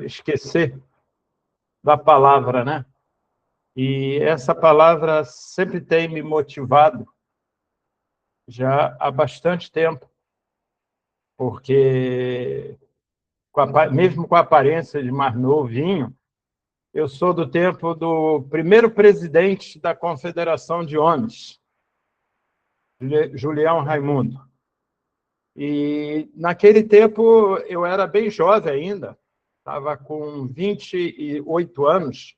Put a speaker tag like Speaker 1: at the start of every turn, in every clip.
Speaker 1: esquecer da palavra, né? E essa palavra sempre tem me motivado já há bastante tempo, porque mesmo com a aparência de mais novinho, eu sou do tempo do primeiro presidente da Confederação de Homens, Julião Raimundo. E naquele tempo eu era bem jovem ainda, estava com 28 anos,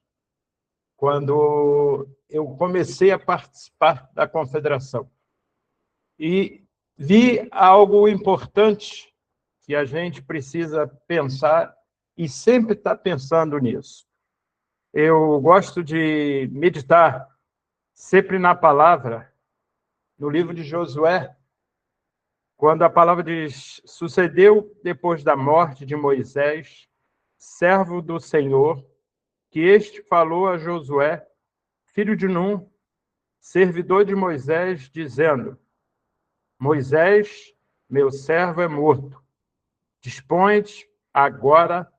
Speaker 1: quando eu comecei a participar da Confederação. E vi algo importante que a gente precisa pensar e sempre está pensando nisso. Eu gosto de meditar sempre na palavra, no livro de Josué, quando a palavra diz: sucedeu depois da morte de Moisés, servo do Senhor, que este falou a Josué, filho de Num, servidor de Moisés, dizendo: Moisés, meu servo, é morto. Dispõe-te agora,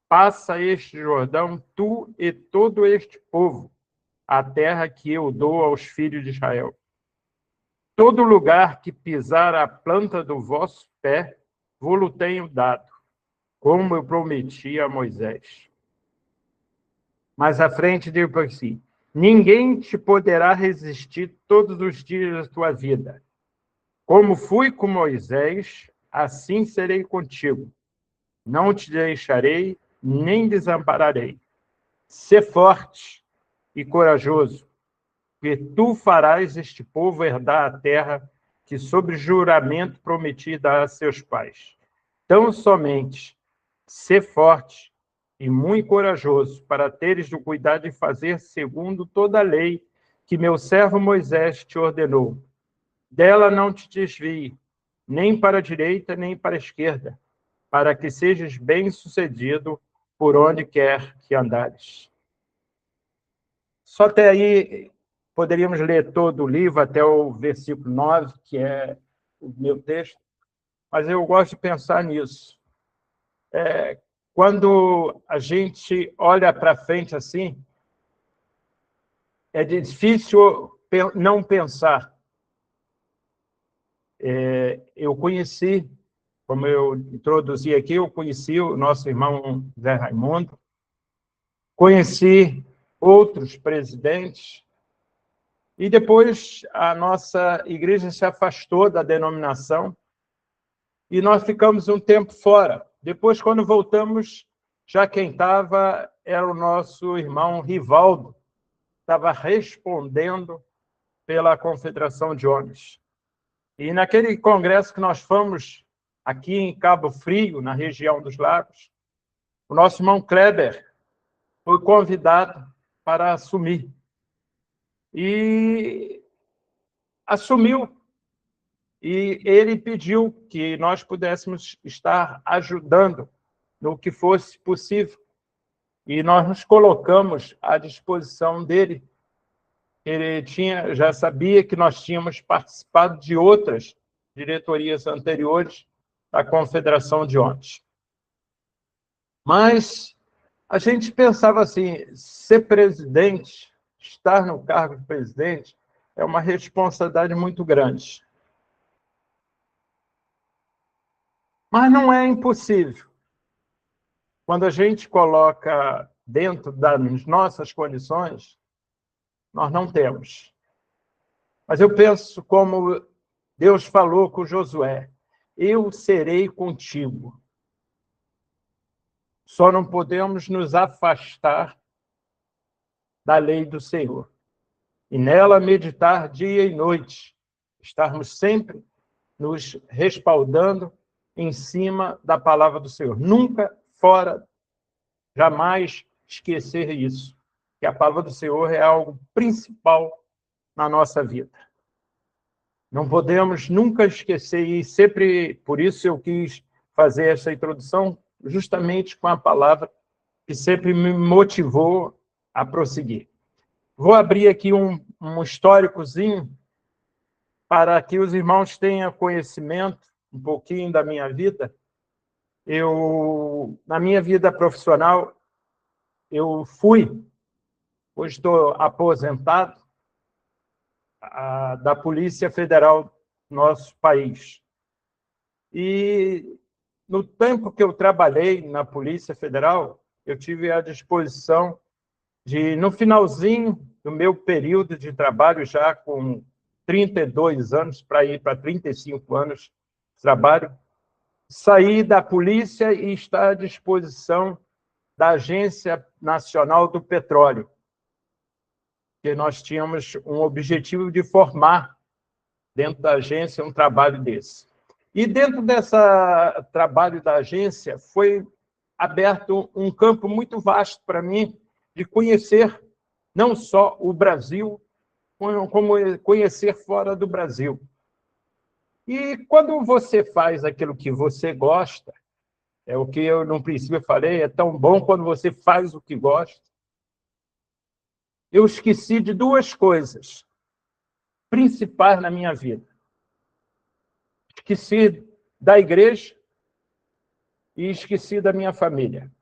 Speaker 1: passa este Jordão, tu e todo este povo, a terra que eu dou aos filhos de Israel. Todo lugar que pisar a planta do vosso pé, vou-lo tenho dado, como eu prometi a Moisés. Mais à frente, digo assim: ninguém te poderá resistir todos os dias da tua vida. Como fui com Moisés, assim serei contigo. Não te deixarei, nem desampararei. Sê forte e corajoso, porque tu farás este povo herdar a terra que, sob juramento, prometi dar a seus pais. Tão somente sê forte e muito corajoso, para teres o cuidado de fazer segundo toda a lei que meu servo Moisés te ordenou. Dela não te desvie, nem para a direita, nem para a esquerda, para que sejas bem-sucedido por onde quer que andares. Só até aí poderíamos ler todo o livro, até o versículo 9, que é o meu texto, mas eu gosto de pensar nisso. Quando a gente olha para frente assim, é difícil não pensar. Eu conheci, como eu introduzi aqui, eu conheci o nosso irmão Zé Raimundo, conheci outros presidentes, e depois a nossa igreja se afastou da denominação e nós ficamos um tempo fora. Depois, quando voltamos, já quem estava era o nosso irmão Rivaldo, estava respondendo pela Confederação de Homens. E naquele congresso que nós fomos aqui em Cabo Frio, na região dos Lagos, o nosso irmão Kleber foi convidado para assumir. E assumiu. E ele pediu que nós pudéssemos estar ajudando no que fosse possível. E nós nos colocamos à disposição dele. Ele já sabia que nós tínhamos participado de outras diretorias anteriores da Confederação de Homens. Mas a gente pensava assim: ser presidente, estar no cargo de presidente, é uma responsabilidade muito grande. Mas não é impossível. Quando a gente coloca dentro das nossas condições, nós não temos. Mas eu penso como Deus falou com Josué: eu serei contigo. Só não podemos nos afastar da lei do Senhor. E nela meditar dia e noite. Estarmos sempre nos respaldando em cima da palavra do Senhor. Nunca fora, jamais esquecer isso. Que a palavra do Senhor é algo principal na nossa vida. Não podemos nunca esquecer, e sempre, por isso eu quis fazer essa introdução, justamente com a palavra que sempre me motivou a prosseguir. Vou abrir aqui um históricozinho para que os irmãos tenham conhecimento um pouquinho da minha vida. Na minha vida profissional, hoje estou aposentado, da Polícia Federal do nosso país. E no tempo que eu trabalhei na Polícia Federal, eu tive à disposição de, no finalzinho do meu período de trabalho, já com 32 anos, para ir para 35 anos de trabalho, sair da polícia e estar à disposição da Agência Nacional do Petróleo, que nós tínhamos um objetivo de formar dentro da agência um trabalho desse. E dentro desse trabalho da agência foi aberto um campo muito vasto para mim de conhecer não só o Brasil, como conhecer fora do Brasil. E quando você faz aquilo que você gosta, é o que eu no princípio falei, é tão bom quando você faz o que gosta. Eu esqueci de duas coisas principais na minha vida. Esqueci da igreja e esqueci da minha família.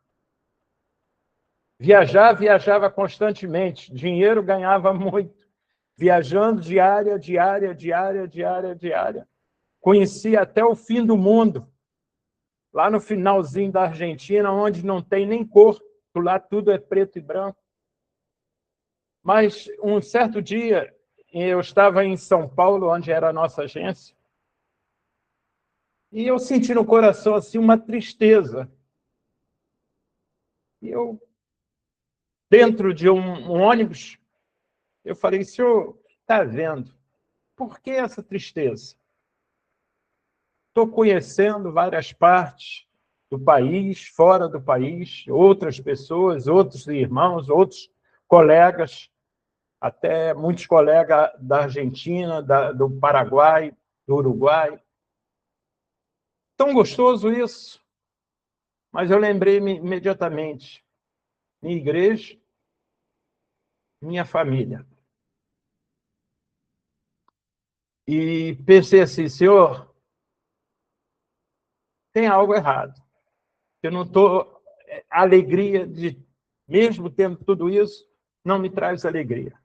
Speaker 1: Viajava constantemente, dinheiro ganhava muito, viajando diária. Conheci até o fim do mundo, lá no finalzinho da Argentina, onde não tem nem cor, lá tudo é preto e branco. Mas um certo dia, eu estava em São Paulo, onde era a nossa agência, e eu senti no coração assim uma tristeza. E eu, dentro de um ônibus, eu falei: senhor, está vendo? Por que essa tristeza? Estou conhecendo várias partes do país, fora do país, outras pessoas, outros irmãos, outros colegas, até muitos colegas da Argentina, do Paraguai, do Uruguai. Tão gostoso isso. Mas eu lembrei-me imediatamente: minha igreja, minha família. E pensei assim: senhor, tem algo errado. Eu não estou... A alegria de, mesmo tendo tudo isso, não me traz alegria.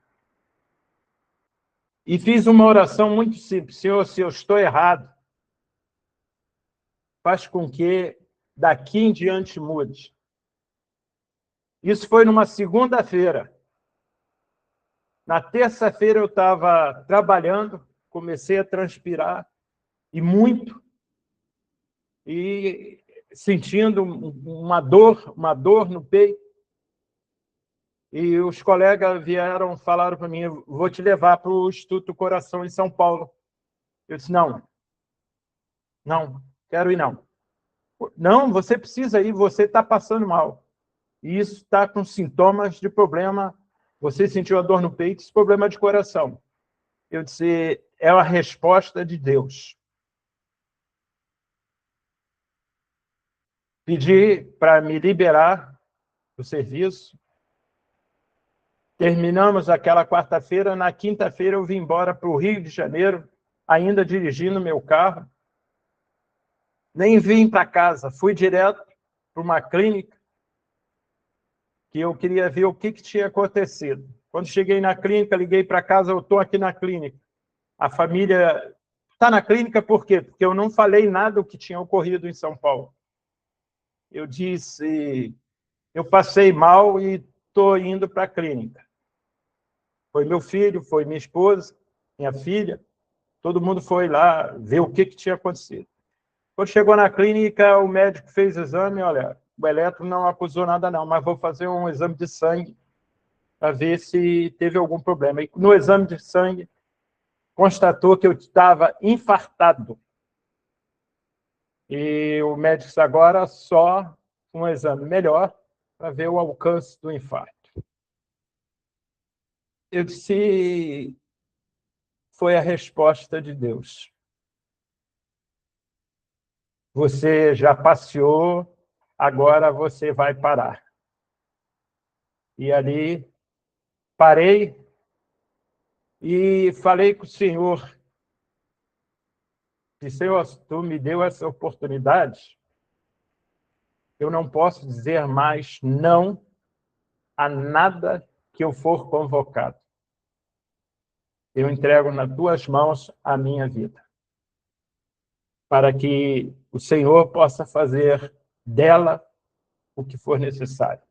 Speaker 1: E fiz uma oração muito simples: senhor, se eu estou errado, faz com que daqui em diante mude. Isso foi numa segunda-feira. Na terça-feira eu estava trabalhando, comecei a transpirar, e muito, e sentindo uma dor no peito. E os colegas falaram para mim: vou te levar para o Instituto Coração em São Paulo. Eu disse: não, quero ir não. Não, você precisa ir, você está passando mal. E isso está com sintomas de problema. Você sentiu a dor no peito, esse problema de coração. Eu disse: é a resposta de Deus. Pedi para me liberar do serviço. Terminamos aquela quarta-feira. Na quinta-feira eu vim embora para o Rio de Janeiro, ainda dirigindo meu carro. Nem vim para casa, fui direto para uma clínica, que eu queria ver o que tinha acontecido. Quando cheguei na clínica, liguei para casa: eu estou aqui na clínica. A família: está na clínica por quê? Porque eu não falei nada do que tinha ocorrido em São Paulo. Eu disse: eu passei mal e estou indo para a clínica. Foi meu filho, foi minha esposa, minha filha, todo mundo foi lá ver o que tinha acontecido. Quando chegou na clínica, o médico fez o exame: olha, o eletro não acusou nada não, mas vou fazer um exame de sangue para ver se teve algum problema. E no exame de sangue, constatou que eu estava infartado. E o médico disse: agora só um exame melhor para ver o alcance do infarto. Eu disse: foi a resposta de Deus. Você já passeou, agora você vai parar. E ali parei e falei com o Senhor: se Senhor, tu me deu essa oportunidade, eu não posso dizer mais não a nada que eu for convocado. Eu entrego nas tuas mãos a minha vida, para que o Senhor possa fazer dela o que for necessário.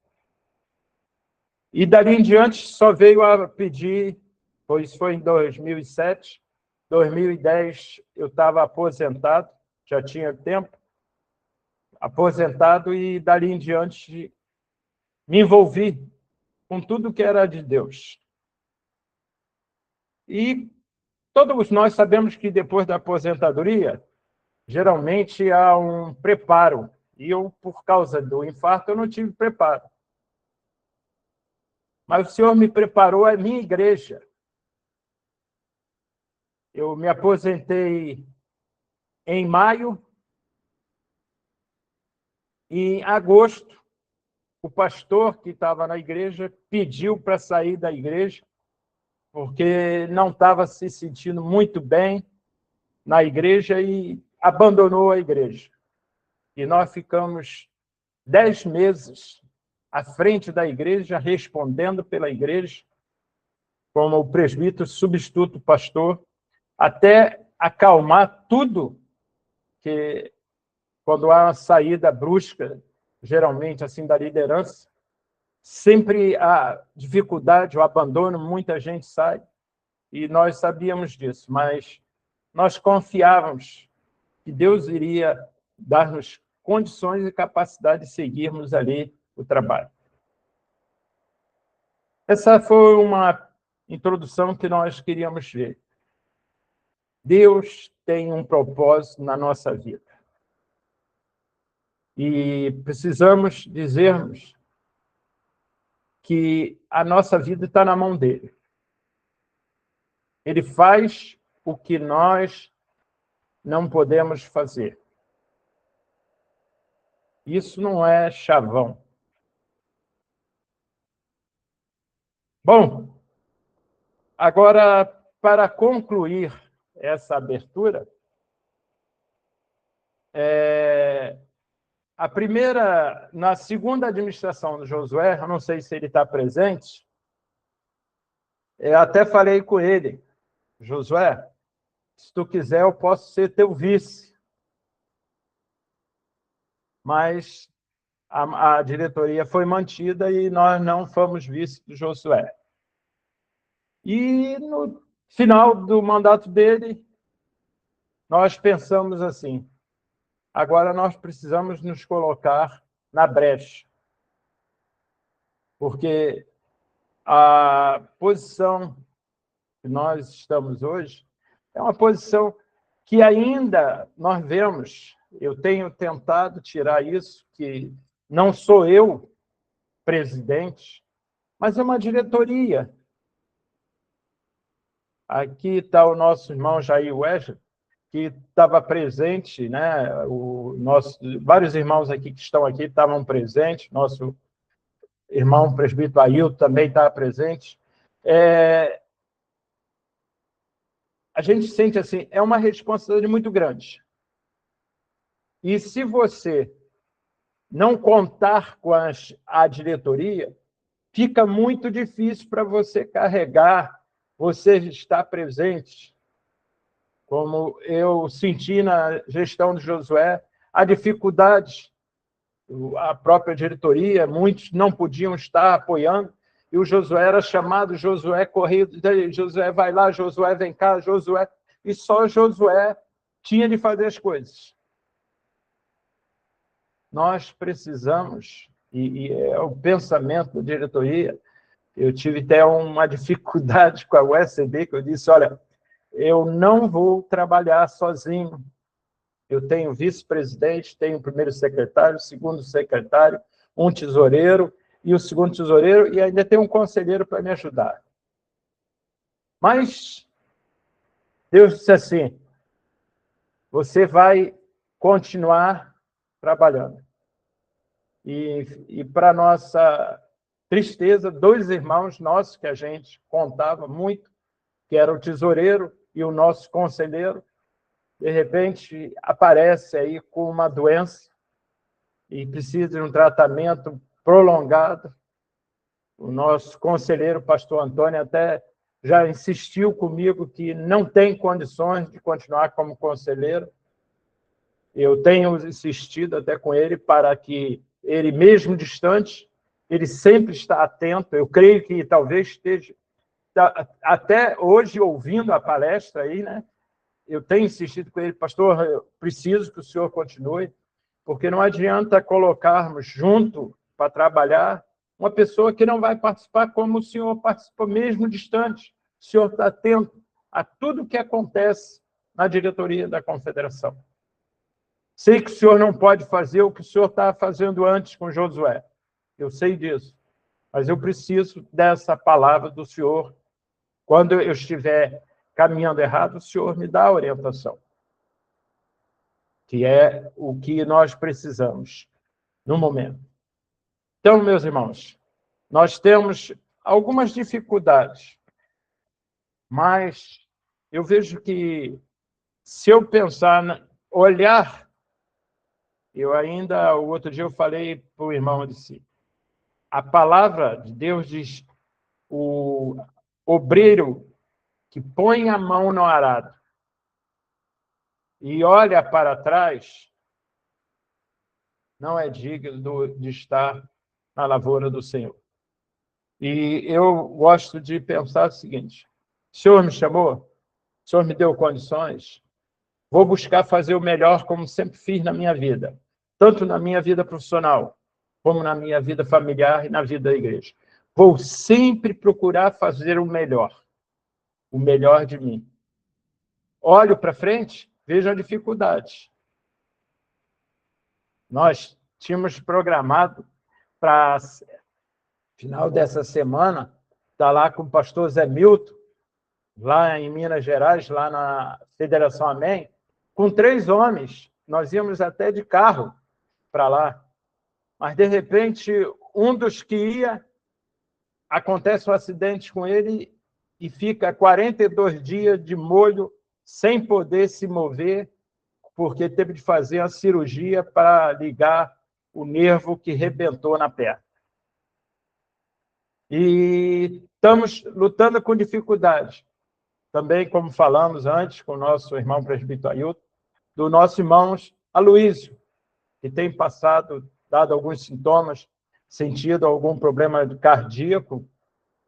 Speaker 1: E dali em diante só veio a pedir, pois foi em 2007, 2010 eu estava aposentado, já tinha tempo, aposentado, e dali em diante me envolvi com tudo que era de Deus. E todos nós sabemos que depois da aposentadoria, geralmente há um preparo. E eu, por causa do infarto, eu não tive preparo. Mas o Senhor me preparou a minha igreja. Eu me aposentei em maio, e em agosto, o pastor que estava na igreja pediu para sair da igreja, porque não estava se sentindo muito bem na igreja e abandonou a igreja. E nós ficamos 10 meses à frente da igreja, respondendo pela igreja, como o presbítero substituto pastor, até acalmar tudo, que quando há uma saída brusca, geralmente assim da liderança, sempre há dificuldade, o abandono, muita gente sai, e nós sabíamos disso, mas nós confiávamos que Deus iria dar-nos condições e capacidade de seguirmos ali o trabalho. Essa foi uma introdução que nós queríamos ver. Deus tem um propósito na nossa vida. E precisamos dizermos que a nossa vida está na mão dele. Ele faz o que nós não podemos fazer. Isso não é chavão. Bom, agora, para concluir essa abertura, na segunda administração do Josué, eu não sei se ele está presente, eu até falei com ele, Josué, se tu quiser, eu posso ser teu vice. Mas a diretoria foi mantida e nós não fomos vice do Josué. E no final do mandato dele, nós pensamos assim, agora nós precisamos nos colocar na brecha, porque a posição que nós estamos hoje é uma posição que ainda nós vemos, eu tenho tentado tirar isso, que não sou eu presidente, mas é uma diretoria. Aqui está o nosso irmão Jair Wesley, que estava presente, né? Vários irmãos aqui que estão aqui estavam presentes, nosso irmão presbítero Ailton também estava presente. A gente sente assim, é uma responsabilidade muito grande. E se você não contar com a diretoria, fica muito difícil para você carregar, você estar presente. Como eu senti na gestão de Josué, a dificuldade, a própria diretoria, muitos não podiam estar apoiando, e o Josué era chamado, Josué corria, Josué vai lá, Josué vem cá, Josué, e só Josué tinha de fazer as coisas. Nós precisamos, e é o pensamento da diretoria, eu tive até uma dificuldade com a USD, que eu disse, olha, eu não vou trabalhar sozinho, eu tenho vice-presidente, tenho primeiro secretário, segundo secretário, um tesoureiro, e o segundo tesoureiro, e ainda tem um conselheiro para me ajudar. Mas Deus disse assim, você vai continuar trabalhando. E para nossa tristeza, 2 irmãos nossos, que a gente contava muito, que era o tesoureiro e o nosso conselheiro, de repente aparece aí com uma doença, e precisa de um tratamento prolongado. O nosso conselheiro, pastor Antônio, até já insistiu comigo que não tem condições de continuar como conselheiro. Eu tenho insistido até com ele para que ele, mesmo distante, ele sempre está atento. Eu creio que talvez esteja até hoje ouvindo a palestra aí, né? Eu tenho insistido com ele, pastor, eu preciso que o senhor continue, porque não adianta colocarmos junto para trabalhar uma pessoa que não vai participar como o senhor participa, mesmo distante. O senhor está atento a tudo que acontece na diretoria da confederação. Sei que o senhor não pode fazer o que o senhor estava fazendo antes com Josué. Eu sei disso. Mas eu preciso dessa palavra do senhor. Quando eu estiver caminhando errado, o senhor me dá a orientação. Que é o que nós precisamos no momento. Então, meus irmãos, nós temos algumas dificuldades, mas eu vejo que, se eu pensar, olhar, o outro dia eu falei para o irmão, eu disse, a palavra de Deus diz, o obreiro que põe a mão no arado e olha para trás, não é digno de estar na lavoura do Senhor. E eu gosto de pensar o seguinte, o Senhor me chamou, o Senhor me deu condições, vou buscar fazer o melhor como sempre fiz na minha vida, tanto na minha vida profissional, como na minha vida familiar e na vida da igreja. Vou sempre procurar fazer o melhor de mim. Olho para frente, vejo a dificuldade. Nós tínhamos programado para final dessa semana, estar lá com o pastor Zé Milton, lá em Minas Gerais, lá na Federação Amém, com 3 homens. Nós íamos até de carro para lá. Mas, de repente, um dos que ia, acontece um acidente com ele e fica 42 dias de molho, sem poder se mover, porque teve de fazer uma cirurgia para ligar o nervo que rebentou na perna. E estamos lutando com dificuldades. Também, como falamos antes, com o nosso irmão presbítero Ailton, do nosso irmão Aloísio, que tem dado alguns sintomas, sentido algum problema cardíaco,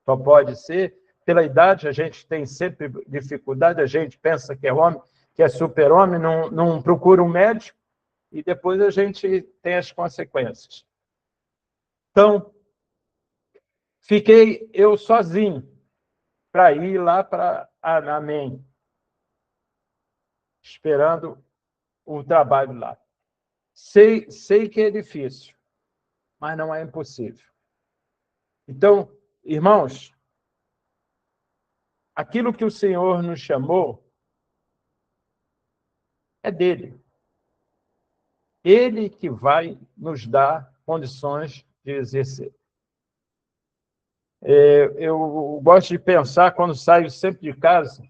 Speaker 1: só pode ser. Pela idade, a gente tem sempre dificuldade, a gente pensa que é homem, que é super-homem, não procura um médico, e depois a gente tem as consequências. Então, fiquei eu sozinho para ir lá para Amém, esperando o trabalho lá. Sei que é difícil, mas não é impossível. Então, irmãos, aquilo que o Senhor nos chamou é dele. Ele que vai nos dar condições de exercer. Eu gosto de pensar, quando saio sempre de casa,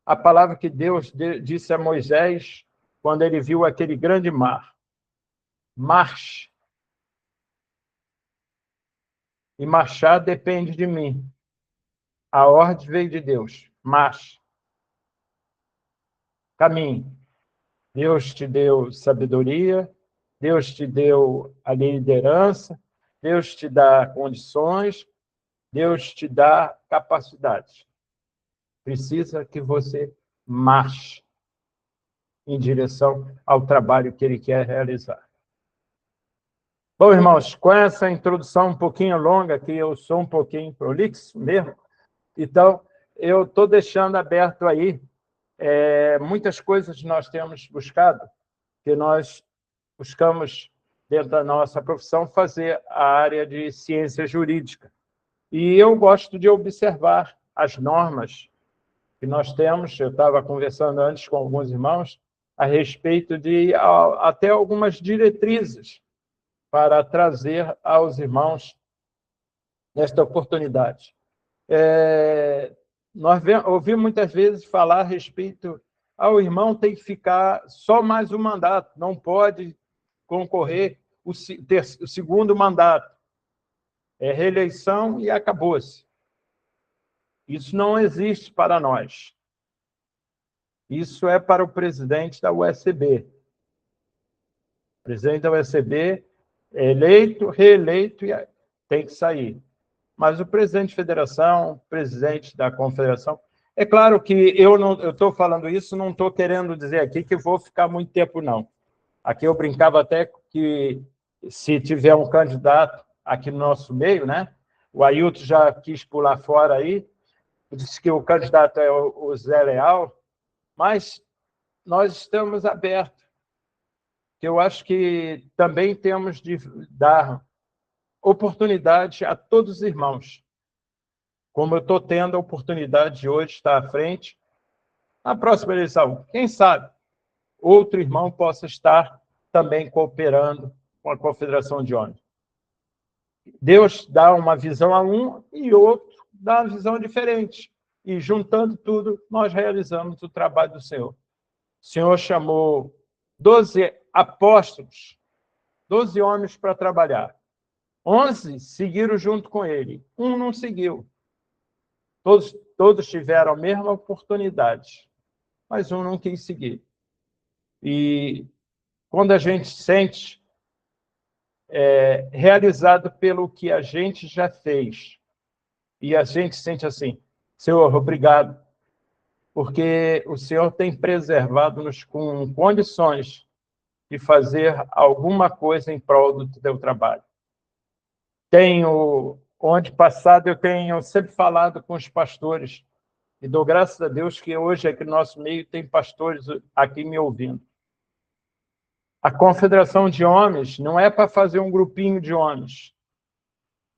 Speaker 1: a palavra que Deus disse a Moisés quando ele viu aquele grande mar. Marche. E marchar depende de mim. A ordem veio de Deus. Marche. Caminhe. Deus te deu sabedoria, Deus te deu a liderança, Deus te dá condições, Deus te dá capacidade. Precisa que você marche em direção ao trabalho que Ele quer realizar. Bom, irmãos, com essa introdução um pouquinho longa, que eu sou um pouquinho prolixo mesmo, então eu estou deixando aberto aí muitas coisas nós temos buscado, que nós buscamos, dentro da nossa profissão, fazer a área de ciência jurídica. E eu gosto de observar as normas que nós temos. Eu estava conversando antes com alguns irmãos a respeito de até algumas diretrizes para trazer aos irmãos nesta oportunidade. Nós ouvimos muitas vezes falar a respeito, o irmão tem que ficar só mais um mandato, não pode concorrer o segundo mandato. É reeleição e acabou-se. Isso não existe para nós. Isso é para o presidente da USB. O presidente da USB é eleito, reeleito e tem que sair. Mas o presidente da federação, presidente da confederação... É claro que eu estou falando isso, não estou querendo dizer aqui que vou ficar muito tempo, não. Aqui eu brincava até que se tiver um candidato aqui no nosso meio, né? O Ailton já quis pular fora aí, disse que o candidato é o Zé Leal, mas nós estamos abertos. Eu acho que também temos de dar oportunidade a todos os irmãos. Como eu estou tendo a oportunidade de hoje estar à frente, na próxima eleição, quem sabe, outro irmão possa estar também cooperando com a Confederação de Homens. Deus dá uma visão a um e outro dá uma visão diferente. E, juntando tudo, nós realizamos o trabalho do Senhor. O Senhor chamou 12 apóstolos, 12 homens para trabalhar. 11 seguiram junto com ele. Um não seguiu. Todos tiveram a mesma oportunidade, mas um não quis seguir. E quando a gente sente realizado pelo que a gente já fez, e a gente sente assim, Senhor, obrigado, porque o Senhor tem preservado-nos com condições de fazer alguma coisa em prol do teu trabalho. Onde passado eu tenho sempre falado com os pastores, e dou graças a Deus que hoje aqui no nosso meio tem pastores aqui me ouvindo. A Confederação de Homens não é para fazer um grupinho de homens,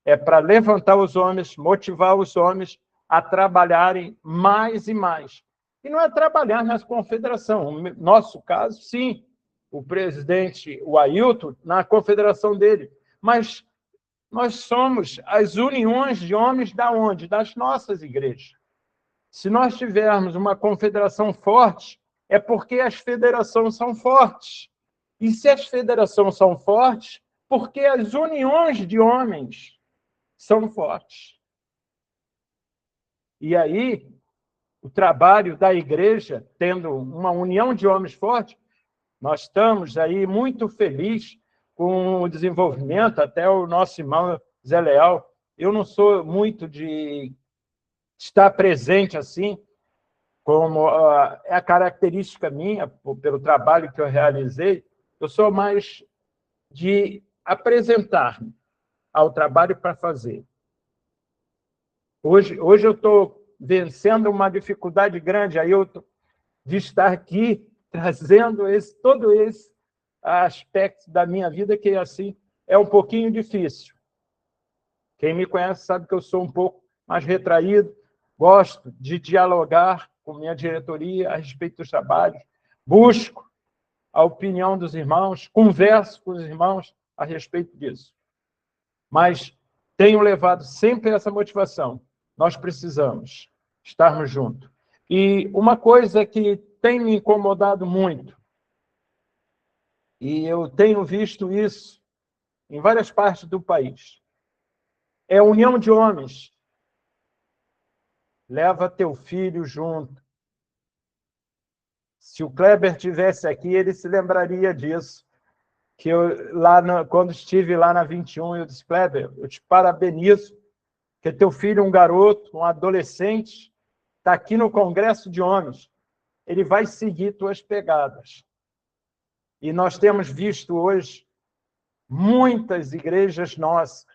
Speaker 1: é para levantar os homens, motivar os homens a trabalharem mais e mais. E não é trabalhar na confederação. No nosso caso, sim, o presidente, o Ailton, na confederação dele. Mas nós somos as uniões de homens da onde? Das nossas igrejas. Se nós tivermos uma confederação forte, é porque as federações são fortes. E se as federações são fortes, porque as uniões de homens são fortes. E aí, o trabalho da igreja, tendo uma união de homens forte, nós estamos aí muito felizes com o desenvolvimento, até o nosso irmão Zé Leal. Eu não sou muito de estar presente assim, como é a característica minha, pelo trabalho que eu realizei. Eu sou mais de apresentar-me ao trabalho para fazer. Hoje eu estou vencendo uma dificuldade grande, Ailton, de estar aqui trazendo todo esse aspecto da minha vida, que assim é um pouquinho difícil. Quem me conhece sabe que eu sou um pouco mais retraído, gosto de dialogar com minha diretoria a respeito dos trabalhos, busco a opinião dos irmãos, converso com os irmãos a respeito disso. Mas tenho levado sempre essa motivação. Nós precisamos estarmos juntos. E uma coisa que tem me incomodado muito, e eu tenho visto isso em várias partes do país, é a união de homens. Leva teu filho junto. Se o Kleber tivesse aqui, ele se lembraria disso. Que quando estive lá na 21, eu disse, Kleber, eu te parabenizo, que teu filho é um garoto, um adolescente, está aqui no Congresso de Homens. Ele vai seguir tuas pegadas. E nós temos visto hoje muitas igrejas nossas,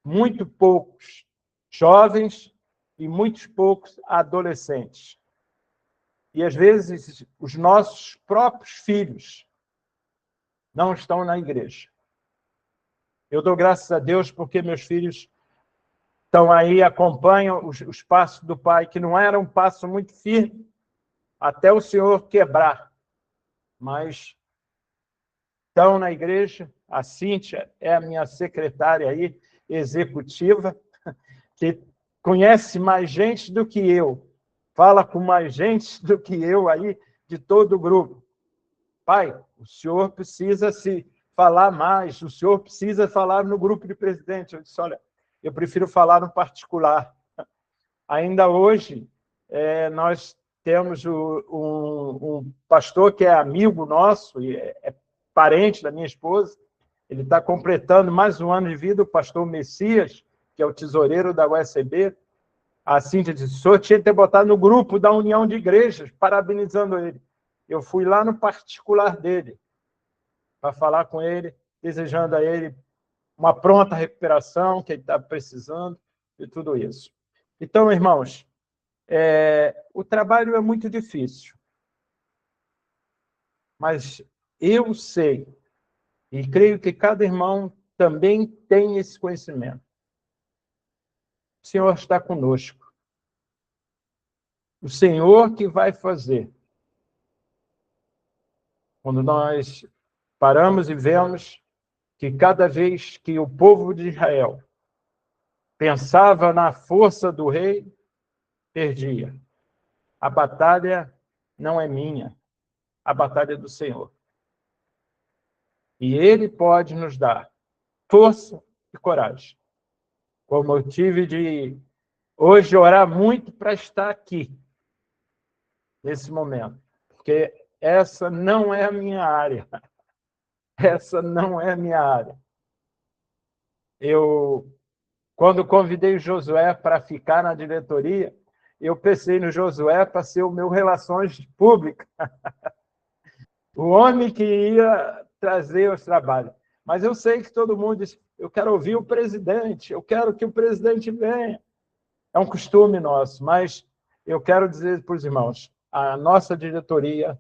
Speaker 1: muito poucos jovens e muitos poucos adolescentes. E, às vezes, os nossos próprios filhos não estão na igreja. Eu dou graças a Deus porque meus filhos estão aí, acompanham os passos do pai, que não era um passo muito firme, até o Senhor quebrar. Mas estão na igreja. A Cíntia é a minha secretária aí, executiva, que conhece mais gente do que eu, fala com mais gente do que eu aí, de todo o grupo. Pai, o senhor precisa se falar mais, o senhor precisa falar no grupo de presidente. Eu disse, olha, eu prefiro falar no particular. Ainda hoje, nós temos um pastor que é amigo nosso, e é parente da minha esposa, ele está completando mais um ano de vida, o pastor Messias, que é o tesoureiro da USB. A Cíntia disse, o senhor tinha que ter botado no grupo da União de Igrejas, parabenizando ele. Eu fui lá no particular dele, para falar com ele, desejando a ele uma pronta recuperação, que ele está precisando, e tudo isso. Então, irmãos, o trabalho é muito difícil, mas eu sei, e creio que cada irmão também tem esse conhecimento. O Senhor está conosco. O Senhor que vai fazer. Quando nós paramos e vemos que cada vez que o povo de Israel pensava na força do rei, perdia. A batalha não é minha, a batalha é do Senhor. E Ele pode nos dar força e coragem. Como eu tive de hoje orar muito para estar aqui, nesse momento, porque essa não é a minha área. Essa não é a minha área. Quando convidei o Josué para ficar na diretoria, eu pensei no Josué para ser o meu relações públicas, o homem que ia trazer os trabalhos. Mas eu sei que todo mundo diz, eu quero ouvir o presidente, eu quero que o presidente venha. É um costume nosso, mas eu quero dizer para os irmãos, a nossa diretoria,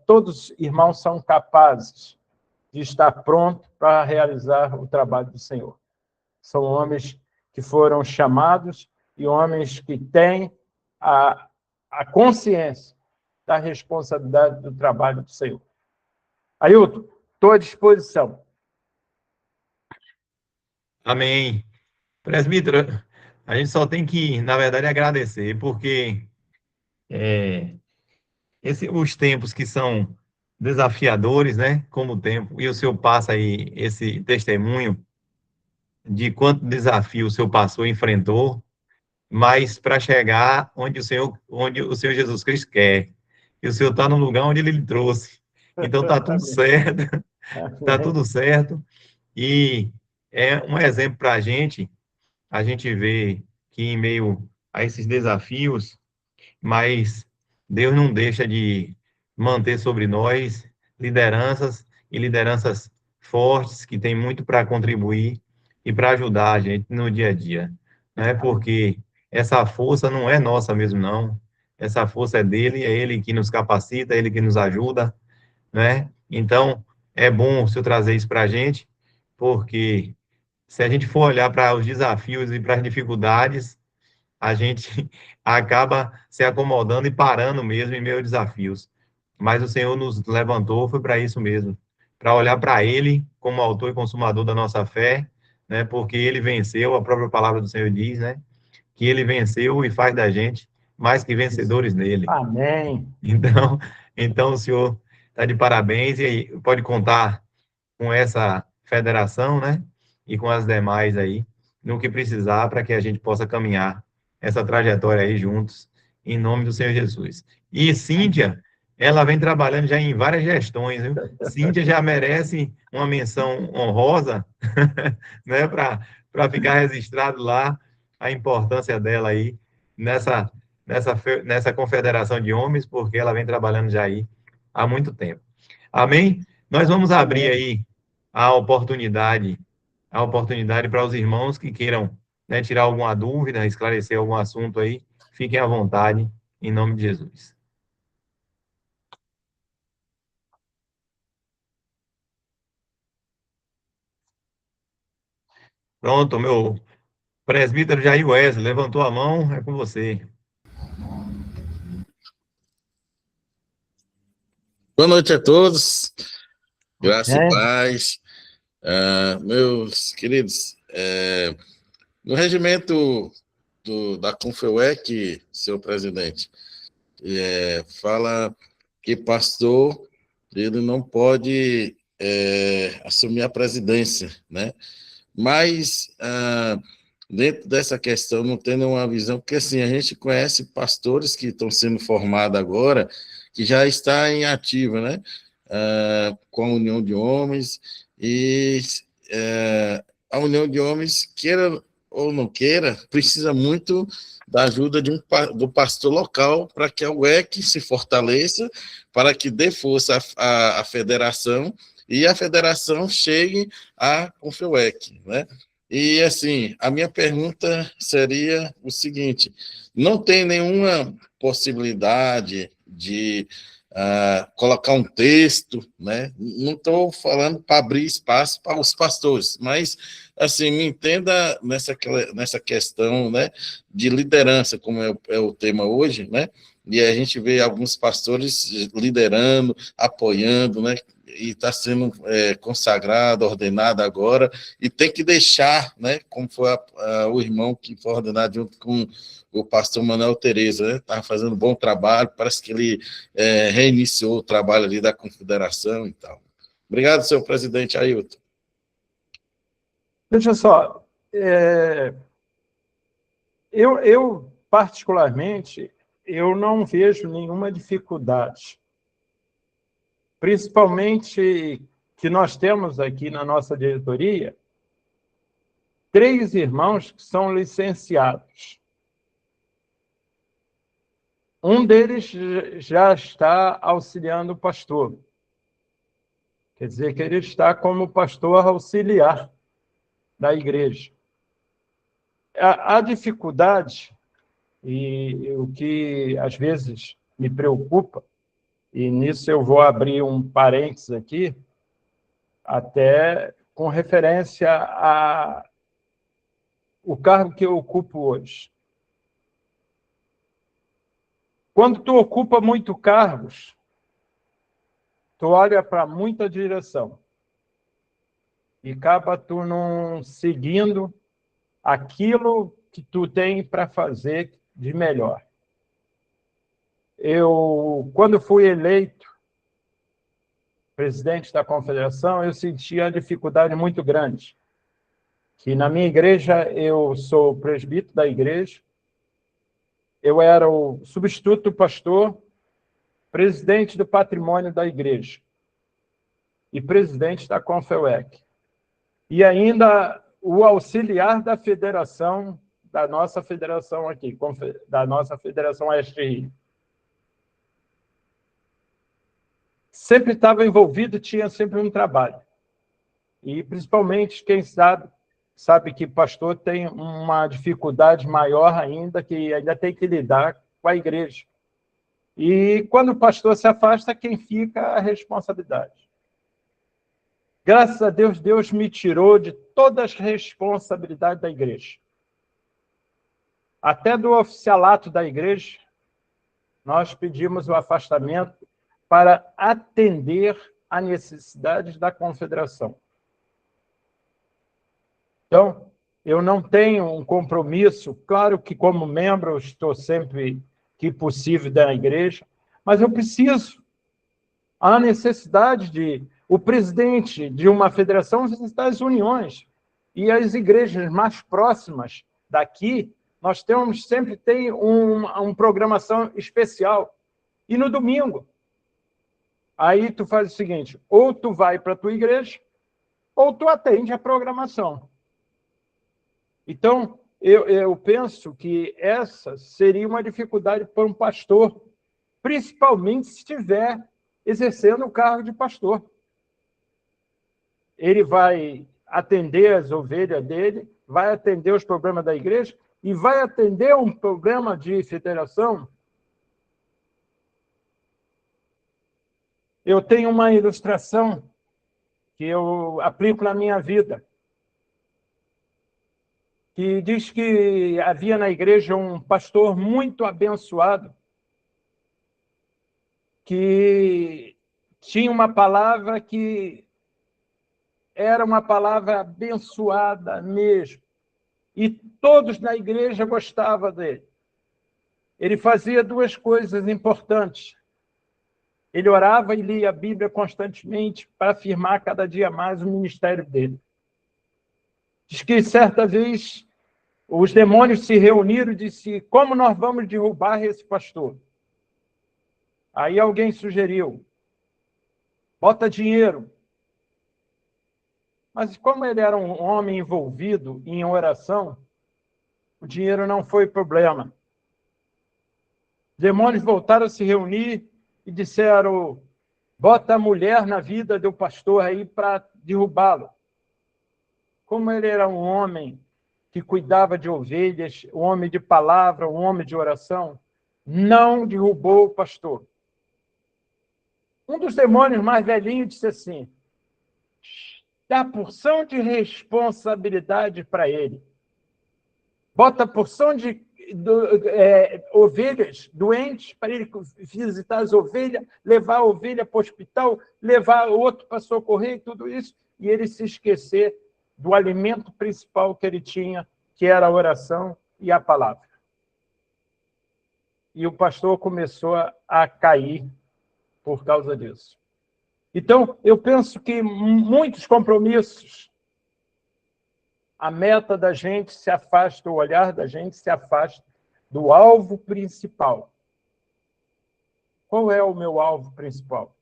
Speaker 1: todos os irmãos são capazes de estar prontos para realizar o trabalho do Senhor. São homens que foram chamados e homens que têm a consciência da responsabilidade do trabalho do Senhor. Ailton, estou à disposição.
Speaker 2: Amém. Presbítero, a gente só tem que, na verdade, agradecer, porque os tempos que são desafiadores, né, como o tempo, e o senhor passa aí esse testemunho de quanto desafio o senhor passou e enfrentou, mas para chegar onde o Senhor Jesus Cristo quer. E o Senhor está no lugar onde Ele lhe trouxe. Então está tudo certo, está tudo certo. E é um exemplo para a gente vê que em meio a esses desafios, mas Deus não deixa de manter sobre nós lideranças e lideranças fortes que têm muito para contribuir e para ajudar a gente no dia a dia, né? Porque essa força não é nossa mesmo, não. Essa força é ele que nos capacita, é ele que nos ajuda, né? Então, é bom o senhor trazer isso para a gente, porque se a gente for olhar para os desafios e para as dificuldades, a gente acaba se acomodando e parando mesmo em meio a desafios. Mas o Senhor nos levantou, foi para isso mesmo, para olhar para Ele como autor e consumador da nossa fé, né? Porque Ele venceu, a própria palavra do Senhor diz, né? Que Ele venceu e faz da gente mais que vencedores nele.
Speaker 1: Amém.
Speaker 2: Então o Senhor está de parabéns e pode contar com essa federação, né? E com as demais aí, no que precisar, para que a gente possa caminhar essa trajetória aí juntos, em nome do Senhor Jesus. E Cíntia, ela vem trabalhando já em várias gestões, viu? Cíntia já merece uma menção honrosa, né? Para ficar registrado lá a importância dela aí nessa confederação de homens, porque ela vem trabalhando já aí há muito tempo. Amém? Nós vamos abrir aí a oportunidade para os irmãos que queiram, né, tirar alguma dúvida, esclarecer algum assunto aí, fiquem à vontade, em nome de Jesus. Pronto, meu presbítero Jair Wesley levantou a mão, é com você.
Speaker 3: Boa noite a todos, graça e paz. Meus queridos, no regimento da Confeuec, senhor presidente, fala que pastor ele não pode assumir a presidência, né? Mas, dentro dessa questão, não tendo uma visão, porque assim, a gente conhece pastores que estão sendo formados agora, que já está em ativa, né? Com a União de Homens, e a União de Homens, queira ou não queira, precisa muito da ajuda do pastor local para que a UEC se fortaleça, para que dê força à federação e a federação chegue à Confeuec, né? E, assim, a minha pergunta seria o seguinte: não tem nenhuma possibilidade de colocar um texto, né? Não estou falando para abrir espaço para os pastores, mas, assim, me entenda nessa questão, né, de liderança, como é o tema hoje, né? E a gente vê alguns pastores liderando, apoiando, né? E está sendo consagrado, ordenado agora, e tem que deixar, né, como foi o irmão que foi ordenado junto com o pastor Manuel Tereza, né, estava fazendo um bom trabalho, parece que ele reiniciou o trabalho ali da confederação e tal. Obrigado, senhor presidente Ailton.
Speaker 1: Veja só, eu particularmente, eu não vejo nenhuma dificuldade, principalmente que nós temos aqui na nossa diretoria 3 irmãos que são licenciados. Um deles já está auxiliando o pastor. Quer dizer que ele está como pastor auxiliar da igreja. A dificuldade, e o que às vezes me preocupa, e nisso eu vou abrir um parênteses aqui, até com referência ao cargo que eu ocupo hoje. Quando tu ocupa muito cargos, tu olha para muita direção e acaba tu não seguindo aquilo que tu tem para fazer de melhor. Quando fui eleito presidente da confederação, eu sentia uma dificuldade muito grande, que na minha igreja, eu sou presbítero da igreja, eu era o substituto do pastor, presidente do patrimônio da igreja e presidente da Confeuec. E ainda o auxiliar da federação, da nossa federação aqui, da nossa Federação Oeste Rio. Sempre estava envolvido, tinha sempre um trabalho. E, principalmente, quem sabe que pastor tem uma dificuldade maior ainda, que ainda tem que lidar com a igreja. E, quando o pastor se afasta, quem fica é a responsabilidade. Graças a Deus, Deus me tirou de todas as responsabilidades da igreja. Até do oficialato da igreja, nós pedimos o afastamento para atender às necessidades da confederação. Então, eu não tenho um compromisso, claro que como membro eu estou sempre que possível da igreja, mas eu preciso, há necessidade de o presidente de uma federação visitar as uniões e as igrejas mais próximas daqui, nós sempre tem uma programação especial. E no domingo, aí tu faz o seguinte, ou tu vai para a tua igreja, ou tu atende a programação. Então, eu penso que essa seria uma dificuldade para um pastor, principalmente se estiver exercendo o cargo de pastor. Ele vai atender as ovelhas dele, vai atender os problemas da igreja e vai atender um problema de federação. Eu tenho uma ilustração que eu aplico na minha vida, que diz que havia na igreja um pastor muito abençoado, que tinha uma palavra que era uma palavra abençoada mesmo, e todos na igreja gostavam dele. Ele fazia 2 coisas importantes. Ele orava e lia a Bíblia constantemente para afirmar cada dia mais o ministério dele. Diz que, certa vez, os demônios se reuniram e disse: como nós vamos derrubar esse pastor? Aí alguém sugeriu: bota dinheiro. Mas como ele era um homem envolvido em oração, o dinheiro não foi problema. Os demônios voltaram a se reunir e disseram: bota a mulher na vida do pastor aí para derrubá-lo. Como ele era um homem que cuidava de ovelhas, um homem de palavra, um homem de oração, não derrubou o pastor. Um dos demônios mais velhinhos disse assim: dá porção de responsabilidade para ele. Bota porção de ovelhas doentes para ele visitar as ovelhas, levar a ovelha para o hospital, levar o outro para socorrer e tudo isso, e ele se esquecer do alimento principal que ele tinha, que era a oração e a palavra. E o pastor começou a cair por causa disso. Então, eu penso que muitos compromissos, a meta da gente se afasta, o olhar da gente se afasta do alvo principal. Qual é o meu alvo principal?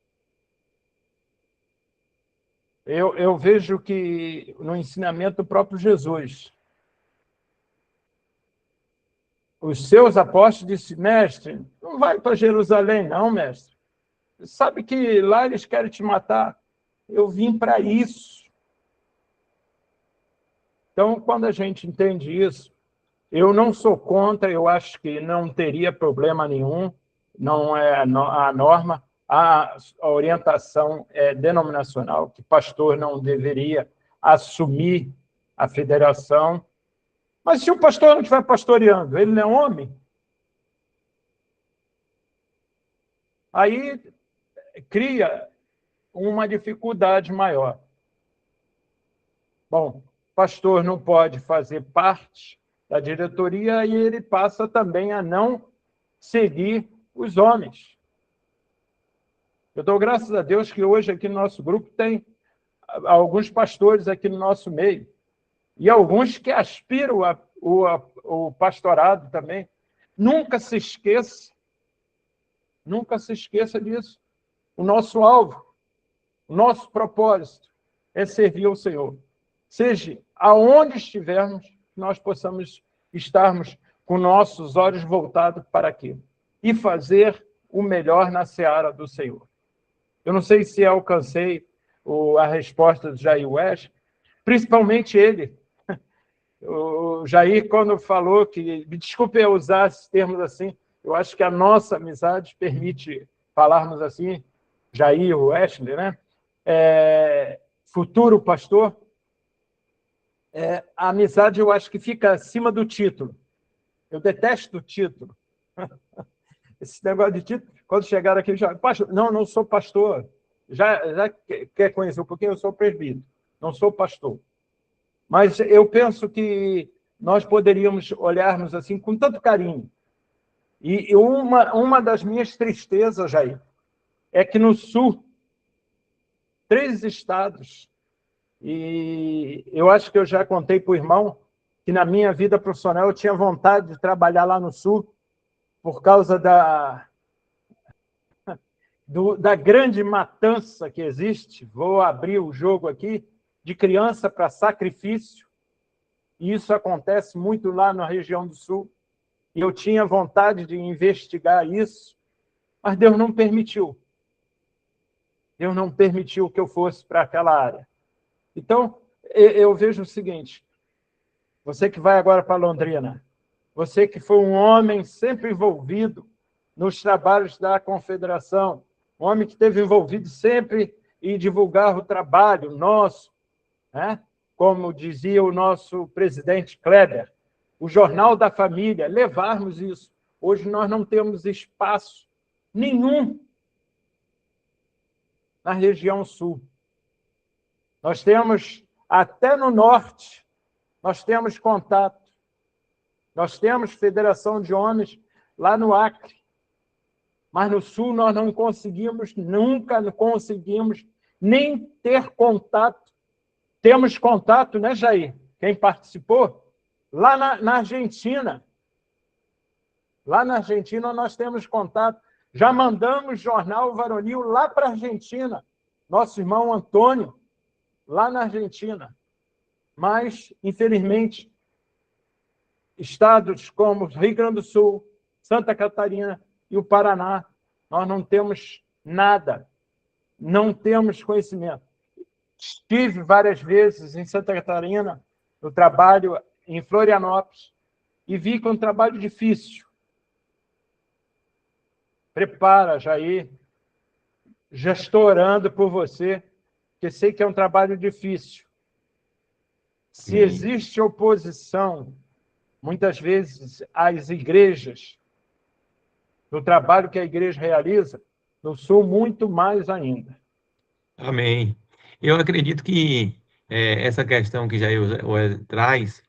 Speaker 1: Eu vejo que no ensinamento do próprio Jesus, os seus apóstolos disseram: mestre, não vai para Jerusalém, não, mestre. Sabe que lá eles querem te matar. Eu vim para isso. Então, quando a gente entende isso, eu não sou contra, eu acho que não teria problema nenhum, não é a norma, a orientação denominacional, que pastor não deveria assumir a federação. Mas se o pastor não estiver pastoreando, ele não é homem? Aí cria uma dificuldade maior. Bom, o pastor não pode fazer parte da diretoria e ele passa também a não seguir os homens. Eu dou graças a Deus que hoje aqui no nosso grupo tem alguns pastores aqui no nosso meio e alguns que aspiram o pastorado também. Nunca se esqueça disso. O nosso alvo, o nosso propósito é servir ao Senhor. Seja aonde estivermos, nós possamos estarmos com nossos olhos voltados para aquilo e fazer o melhor na seara do Senhor. Eu não sei se alcancei a resposta do Jair West, principalmente ele. O Jair, quando falou que... Me desculpe eu usar esses termos assim, eu acho que a nossa amizade permite falarmos assim, Jair Wesley, né? Futuro pastor. A amizade, eu acho que fica acima do título. Eu detesto o título. Esse negócio de título, quando chegaram aqui, já... Não sou pastor. Já quer conhecer um pouquinho? Eu sou presbítero, não sou pastor. Mas eu penso que nós poderíamos olharmos assim com tanto carinho. E uma das minhas tristezas, Jair, é que no Sul, 3 estados, e eu acho que eu já contei para o irmão que na minha vida profissional eu tinha vontade de trabalhar lá no Sul por causa da grande matança que existe. Vou abrir o jogo aqui, de criança para sacrifício, e isso acontece muito lá na região do Sul. E eu tinha vontade de investigar isso, mas Deus não permitiu. Deus não permitiu que eu fosse para aquela área. Então, eu vejo o seguinte: você que vai agora para Londrina, você que foi um homem sempre envolvido nos trabalhos da Confederação, um homem que esteve envolvido sempre em divulgar o trabalho nosso, né? Como dizia o nosso presidente Kleber, o Jornal da Família, levarmos isso. Hoje nós não temos espaço nenhum na região sul. Nós temos, até no norte, nós temos contato. Nós temos Federação de Homens lá no Acre. mas no Sul nós não conseguimos, nunca conseguimos nem ter contato. Temos contato, né, Jair? Quem participou? Lá na Argentina. Lá na Argentina nós temos contato. Já mandamos jornal varonil lá para a Argentina. Nosso irmão Antônio, lá na Argentina. Mas, infelizmente, estados como Rio Grande do Sul, Santa Catarina e o Paraná, nós não temos nada, não temos conhecimento. Estive várias vezes em Santa Catarina, no trabalho em Florianópolis, e vi que é um trabalho difícil. Prepara, Jair, já estou orando por você, porque sei que é um trabalho difícil. Se existe oposição, muitas vezes, às igrejas, no trabalho que a igreja realiza, no Sul, muito mais ainda.
Speaker 2: Amém. Eu acredito que essa questão que Jair traz,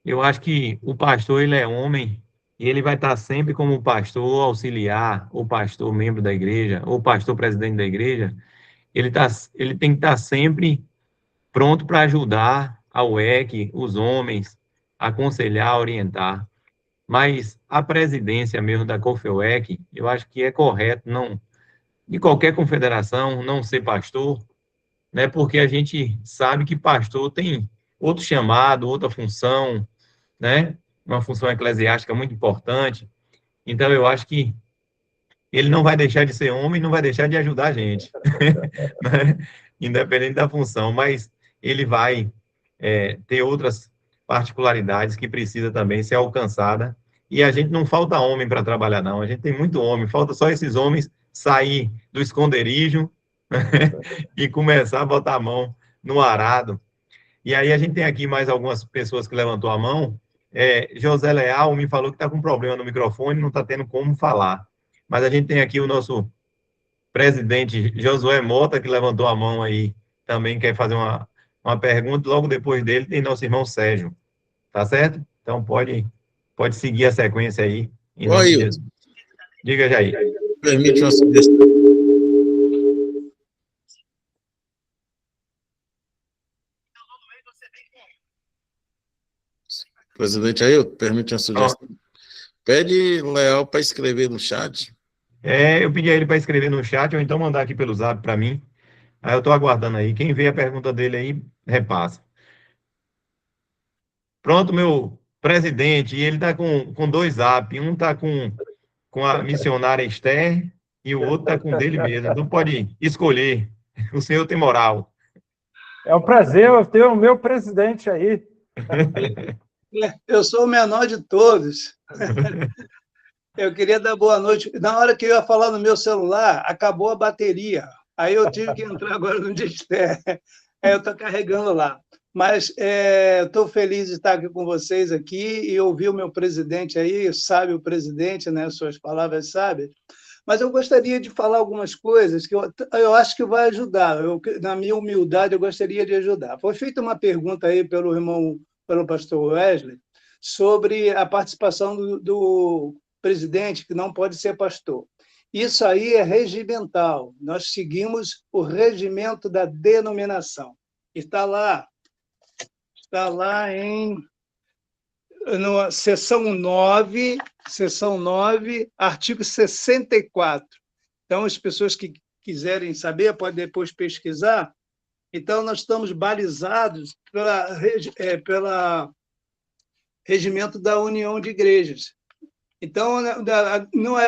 Speaker 2: eu acho que o pastor, ele é homem, e ele vai estar sempre como pastor auxiliar, ou pastor membro da igreja, ou pastor presidente da igreja, ele tem que estar sempre pronto para ajudar a UEC, os homens, aconselhar, orientar. Mas a presidência mesmo da COFEUEC, eu acho que é correto, não, de qualquer confederação, não ser pastor, né? Porque a gente sabe que pastor tem outro chamado, outra função, né? Uma função eclesiástica muito importante. Então, eu acho que ele não vai deixar de ser homem, não vai deixar de ajudar a gente, né? Independente da função, mas ele vai ter outras particularidades que precisa também ser alcançada. E a gente não falta homem para trabalhar, não. A gente tem muito homem, falta só esses homens sair do esconderijo e começar a botar a mão no arado. E aí a gente tem aqui mais algumas pessoas que levantou a mão. José Leal me falou que está com problema no microfone, não está tendo como falar. Mas a gente tem aqui o nosso presidente Josué Mota, que levantou a mão aí, também quer fazer uma pergunta. Logo depois dele tem nosso irmão Sérgio. Tá certo? Então pode seguir a sequência aí, em nome de Jesus. Diga, Jair.
Speaker 3: Permite uma sugestão. Presidente Ailton, permite uma sugestão. Pede Leal para escrever no chat.
Speaker 2: Eu pedi a ele para escrever no chat, ou então mandar aqui pelo zap para mim. Aí eu estou aguardando aí. Quem vê a pergunta dele aí, repassa. Pronto, meu presidente, e ele está com dois zap. Um está com a missionária Esther e o outro está com dele mesmo. Então pode escolher. O senhor tem moral.
Speaker 1: É um prazer eu ter o meu presidente aí.
Speaker 4: Eu sou o menor de todos. Eu queria dar boa noite. Na hora que eu ia falar no meu celular, acabou a bateria. Aí eu tive que entrar agora no Disté. Aí eu estou carregando lá. Mas estou feliz de estar aqui com vocês aqui e ouvir o meu presidente aí, sabe o presidente, né? Suas palavras sábias. Mas eu gostaria de falar algumas coisas que eu acho que vai ajudar. Na minha humildade, eu gostaria de ajudar. Foi feita uma pergunta aí pelo pastor Wesley, sobre a participação do presidente, que não pode ser pastor. Isso aí é regimental. Nós seguimos o regimento da denominação. Está lá na seção 9, artigo 64. Então, as pessoas que quiserem saber, podem depois pesquisar. Então, nós estamos balizados pela regimento da União de Igrejas. Então,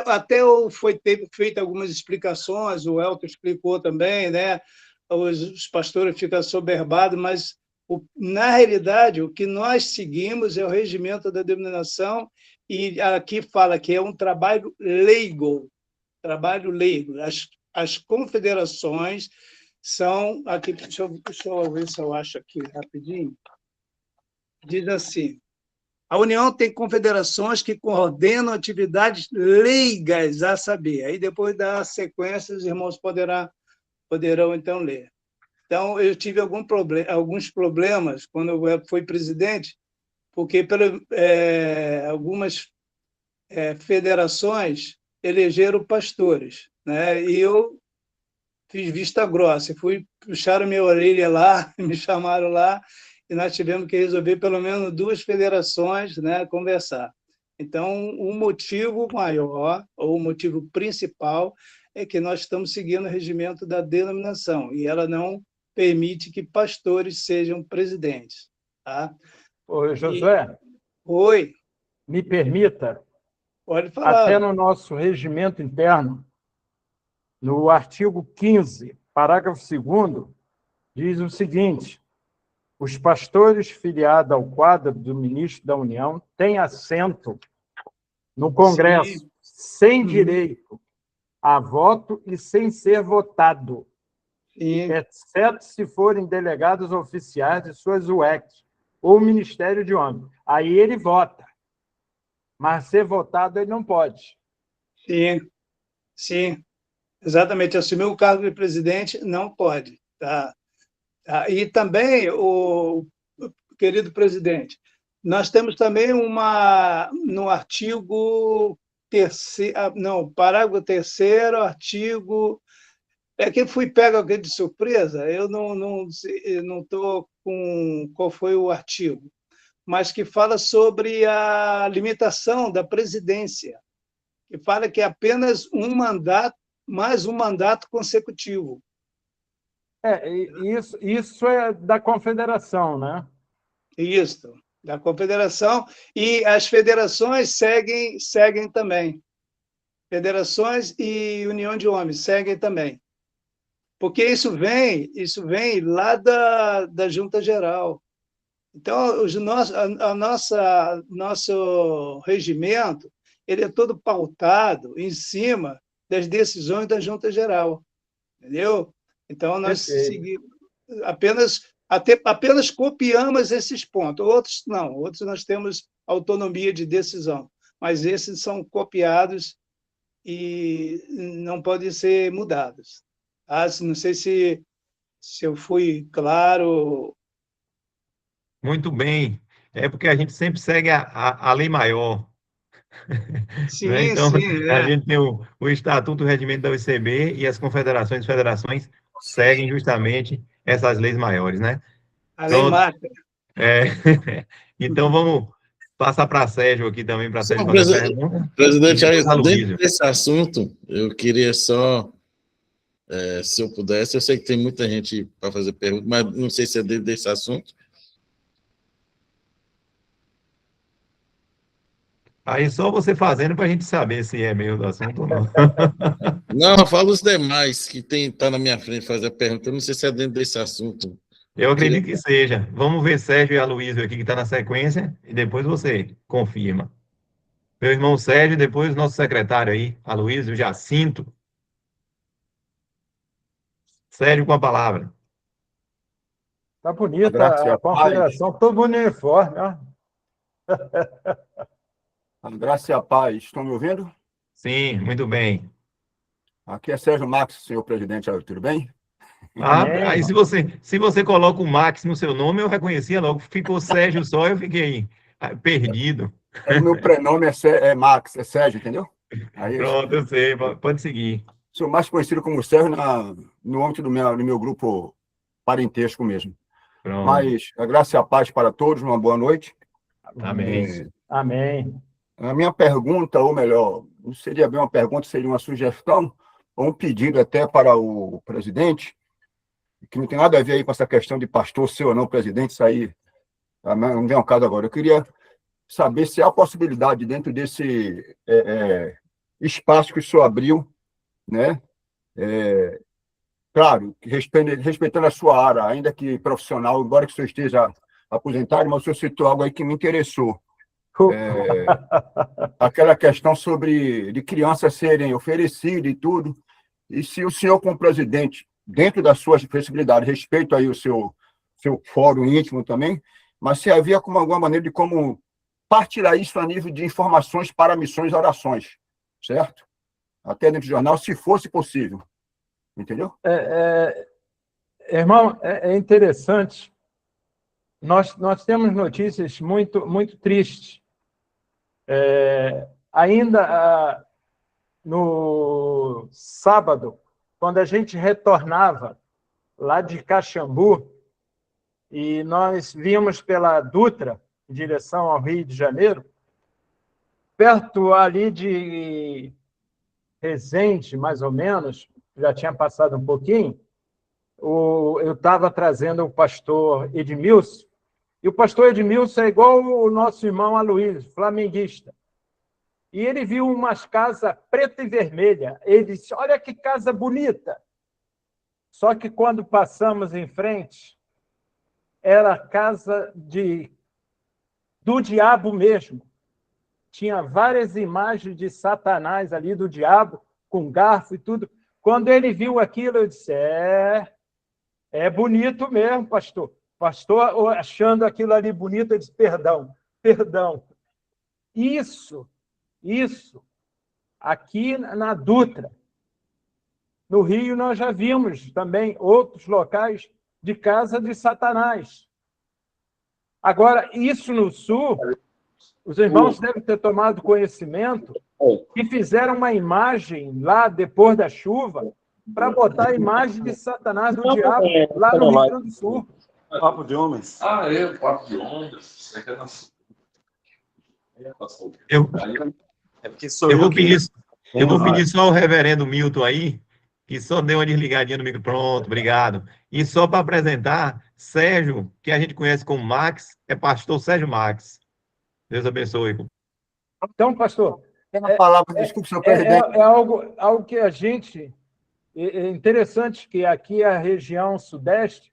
Speaker 4: até foi feita algumas explicações, o Elton explicou também, né? Os pastores ficam assoberbados, mas, na realidade, o que nós seguimos é o regimento da denominação, e aqui fala que é um trabalho leigo. As confederações são... Aqui, deixa eu ver se eu acho aqui rapidinho. Diz assim: a União tem confederações que coordenam atividades leigas, a saber. Aí, depois da sequência, os irmãos poderão, então, ler. Então, eu tive alguns problemas quando eu fui presidente, porque algumas federações elegeram pastores, né? E eu fiz vista grossa, puxaram minha orelha lá, me chamaram lá, e nós tivemos que resolver pelo menos 2 federações, né, conversar. Então, o motivo maior, ou o motivo principal, é que nós estamos seguindo o regimento da denominação, e ela não permite que pastores sejam presidentes. Tá?
Speaker 1: Ô, Josué,
Speaker 4: Oi,
Speaker 1: me permita,
Speaker 4: pode
Speaker 1: até
Speaker 4: falar.
Speaker 1: no nosso regimento interno, no artigo 15, parágrafo 2º, diz o seguinte: os pastores filiados ao quadro do ministro da União têm assento no Congresso,
Speaker 4: Sim.
Speaker 1: sem direito a voto e sem ser votado,
Speaker 4: Sim.
Speaker 1: exceto se forem delegados oficiais de suas UECs ou Ministério de Homem. Aí ele vota, mas ser votado ele não pode.
Speaker 4: Sim, sim. Exatamente, assumir o cargo de presidente não pode. Tá? E também, o querido presidente, nós temos também no artigo 3º, não, parágrafo 3º, artigo... É que fui pego aqui de surpresa, eu não estou com qual foi o artigo, mas que fala sobre a limitação da presidência, que fala que é apenas um mandato, mais um mandato consecutivo.
Speaker 1: Isso é da confederação, né?
Speaker 4: Isso, da confederação, e as federações seguem também. Federações e União de Homens seguem também. Porque isso vem lá da Junta Geral. Então, nosso regimento ele é todo pautado em cima das decisões da Junta Geral. Entendeu? Então, nós seguimos, apenas copiamos esses pontos. Outros não, outros nós temos autonomia de decisão, mas esses são copiados e não podem ser mudados. Não sei se eu fui claro.
Speaker 2: Muito bem. É porque a gente sempre segue a lei maior. Né?
Speaker 4: Sim,
Speaker 2: Então,
Speaker 4: sim,
Speaker 2: a gente tem o Estatuto, o Regimento da UCB e as confederações e federações seguem justamente essas leis maiores, né?
Speaker 4: a lei mata.
Speaker 2: Então, vamos passar para Sérgio aqui também, para Sérgio fazer a pergunta.
Speaker 3: Presidente, aí, dentro
Speaker 2: Aloysio.
Speaker 3: desse assunto, eu queria só, se eu pudesse, eu sei que tem muita gente para fazer pergunta, mas não sei se é dentro desse assunto.
Speaker 2: Aí só você fazendo para a gente saber se é meio do assunto ou não.
Speaker 3: Não, eu falo os demais que tá na minha frente fazer a pergunta, eu não sei se é dentro desse assunto.
Speaker 2: Eu acredito que seja. Vamos ver Sérgio e Aloysio aqui, que está na sequência, e depois você confirma. Meu irmão Sérgio, e depois nosso secretário aí, Aloysio Jacinto. Sérgio com a palavra.
Speaker 1: Tá bonita a confederação, todo uniforme, ó.
Speaker 5: A graça e a paz. Estão me ouvindo?
Speaker 2: Sim, muito bem.
Speaker 5: Aqui é Sérgio Max, senhor presidente. Tudo bem?
Speaker 2: Aí se você coloca o Max no seu nome, eu reconhecia logo. Ficou Sérgio só, eu fiquei perdido.
Speaker 5: O meu prenome é Max, é Sérgio, entendeu? Aí,
Speaker 2: pronto, eu sei, pode seguir.
Speaker 5: Sou mais conhecido como Sérgio no âmbito do meu grupo parentesco mesmo.
Speaker 2: Pronto.
Speaker 5: Mas a graça e a paz para todos, uma boa noite.
Speaker 2: Amém.
Speaker 1: Amém.
Speaker 5: A minha pergunta, ou melhor, não seria bem uma pergunta, seria uma sugestão, ou um pedido até para o presidente, que não tem nada a ver aí com essa questão de pastor ser ou não presidente, isso aí não vem ao caso agora. Eu queria saber se há possibilidade, dentro desse espaço que o senhor abriu, né? Claro, respeitando a sua área, ainda que profissional, embora que o senhor esteja aposentado, mas o senhor citou algo aí que me interessou. Aquela questão de crianças serem oferecidas e tudo, e se o senhor, como presidente, dentro das suas possibilidades, respeito aí o seu fórum íntimo também, mas se havia alguma maneira de como partilhar isso a nível de informações para missões e orações, certo? Até dentro do jornal, se fosse possível. Entendeu?
Speaker 1: Irmão, é interessante. Nós temos notícias muito, muito tristes. Ainda no sábado, quando a gente retornava lá de Caxambu, e nós vimos pela Dutra, em direção ao Rio de Janeiro, perto ali de Resende, mais ou menos, já tinha passado um pouquinho, eu estava trazendo o pastor Edmilson, e o pastor Edmilson é igual o nosso irmão Aloysio, flamenguista. E ele viu umas casas preta e vermelha. Ele disse, olha que casa bonita. Só que quando passamos em frente, era a casa do diabo mesmo. Tinha várias imagens de Satanás ali, do diabo, com garfo e tudo. Quando ele viu aquilo, eu disse, é bonito mesmo, pastor. Pastor, achando aquilo ali bonito, eu disse, perdão. Isso, aqui na Dutra. No Rio, nós já vimos também outros locais de casa de Satanás. Agora, isso no Sul, os irmãos devem ter tomado conhecimento e fizeram uma imagem lá, depois da chuva, para botar a imagem de Satanás, do diabo, lá no Rio Grande do Sul.
Speaker 6: Papo de homens.
Speaker 7: Papo de homens.
Speaker 2: Eu vou pedir só o reverendo Milton aí, que só deu uma desligadinha no micro. Pronto, obrigado. E só para apresentar, Sérgio, que a gente conhece como Max, é pastor Sérgio Max. Deus abençoe.
Speaker 1: Então, pastor,
Speaker 5: desculpe, senhor presidente.
Speaker 1: é algo que a gente... É interessante que aqui a região sudeste,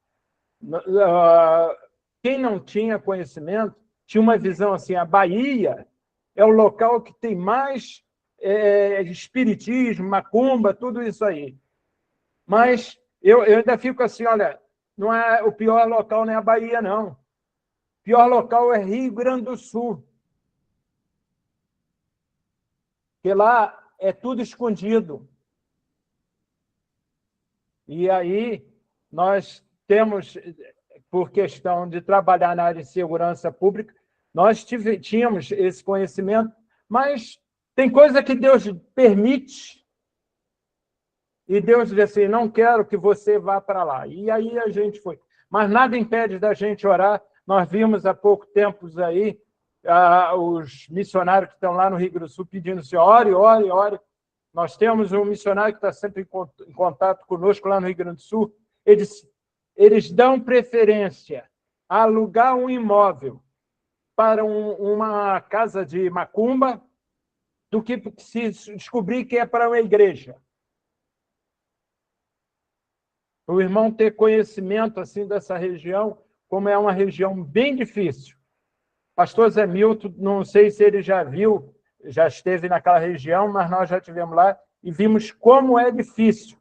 Speaker 1: quem não tinha conhecimento, tinha uma visão assim, a Bahia é o local que tem mais espiritismo, macumba, tudo isso aí. Mas eu ainda fico assim, olha, não é, o pior local não é a Bahia, não. O pior local é Rio Grande do Sul. Porque lá é tudo escondido. E aí nós temos, por questão de trabalhar na área de segurança pública, nós tínhamos esse conhecimento, mas tem coisa que Deus permite e Deus diz assim, não quero que você vá para lá. E aí a gente foi. Mas nada impede da gente orar. Nós vimos há pouco tempo aí os missionários que estão lá no Rio Grande do Sul pedindo assim, ore. Nós temos um missionário que está sempre em contato conosco lá no Rio Grande do Sul. Eles dão preferência a alugar um imóvel para uma casa de macumba do que se descobrir que é para uma igreja. O irmão ter conhecimento assim dessa região, como é uma região bem difícil. Pastor Zé Milton, não sei se ele já viu, já esteve naquela região, mas nós já estivemos lá e vimos como é difícil.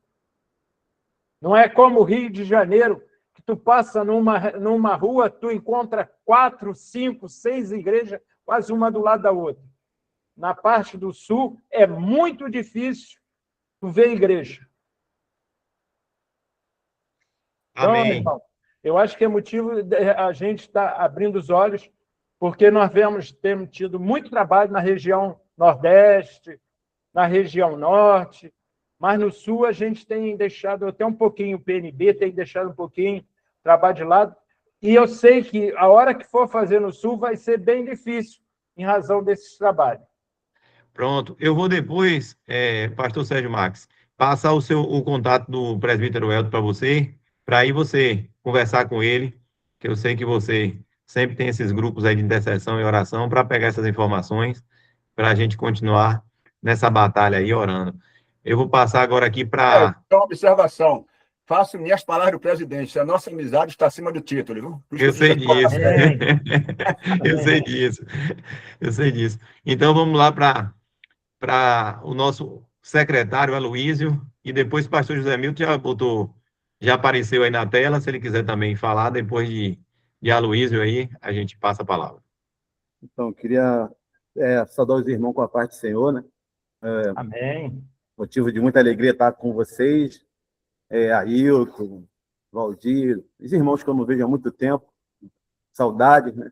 Speaker 1: Não é como o Rio de Janeiro, que tu passa numa rua, tu encontra 4, 5, 6 igrejas, quase uma do lado da outra. Na parte do sul, é muito difícil tu ver igreja.
Speaker 2: Amém.
Speaker 1: Então, irmão, eu acho que é motivo de a gente estar abrindo os olhos, porque nós temos tido muito trabalho na região Nordeste, na região Norte, mas no Sul a gente tem deixado até um pouquinho, o PNB tem deixado um pouquinho o trabalho de lado, e eu sei que a hora que for fazer no Sul vai ser bem difícil, em razão desses trabalhos.
Speaker 2: Pronto. Eu vou depois, pastor Sérgio Max, passar o contato do presbítero Elton para você, para aí você conversar com ele, que eu sei que você sempre tem esses grupos aí de intercessão e oração para pegar essas informações, para a gente continuar nessa batalha aí orando. Eu vou passar agora aqui para...
Speaker 5: Uma observação. Faço minhas palavras do presidente. A nossa amizade está acima do título, viu?
Speaker 2: Eu sei disso. Eu sei disso. Então, vamos lá para o nosso secretário, Aloysio, e depois o pastor José Milton já apareceu aí na tela, se ele quiser também falar, depois de Aloysio aí, a gente passa a palavra.
Speaker 8: Então, queria saudar os irmãos com a paz do Senhor, né?
Speaker 1: Amém.
Speaker 8: Motivo de muita alegria estar com vocês, Ailton, Valdir, os irmãos que eu não vejo há muito tempo, saudades, né?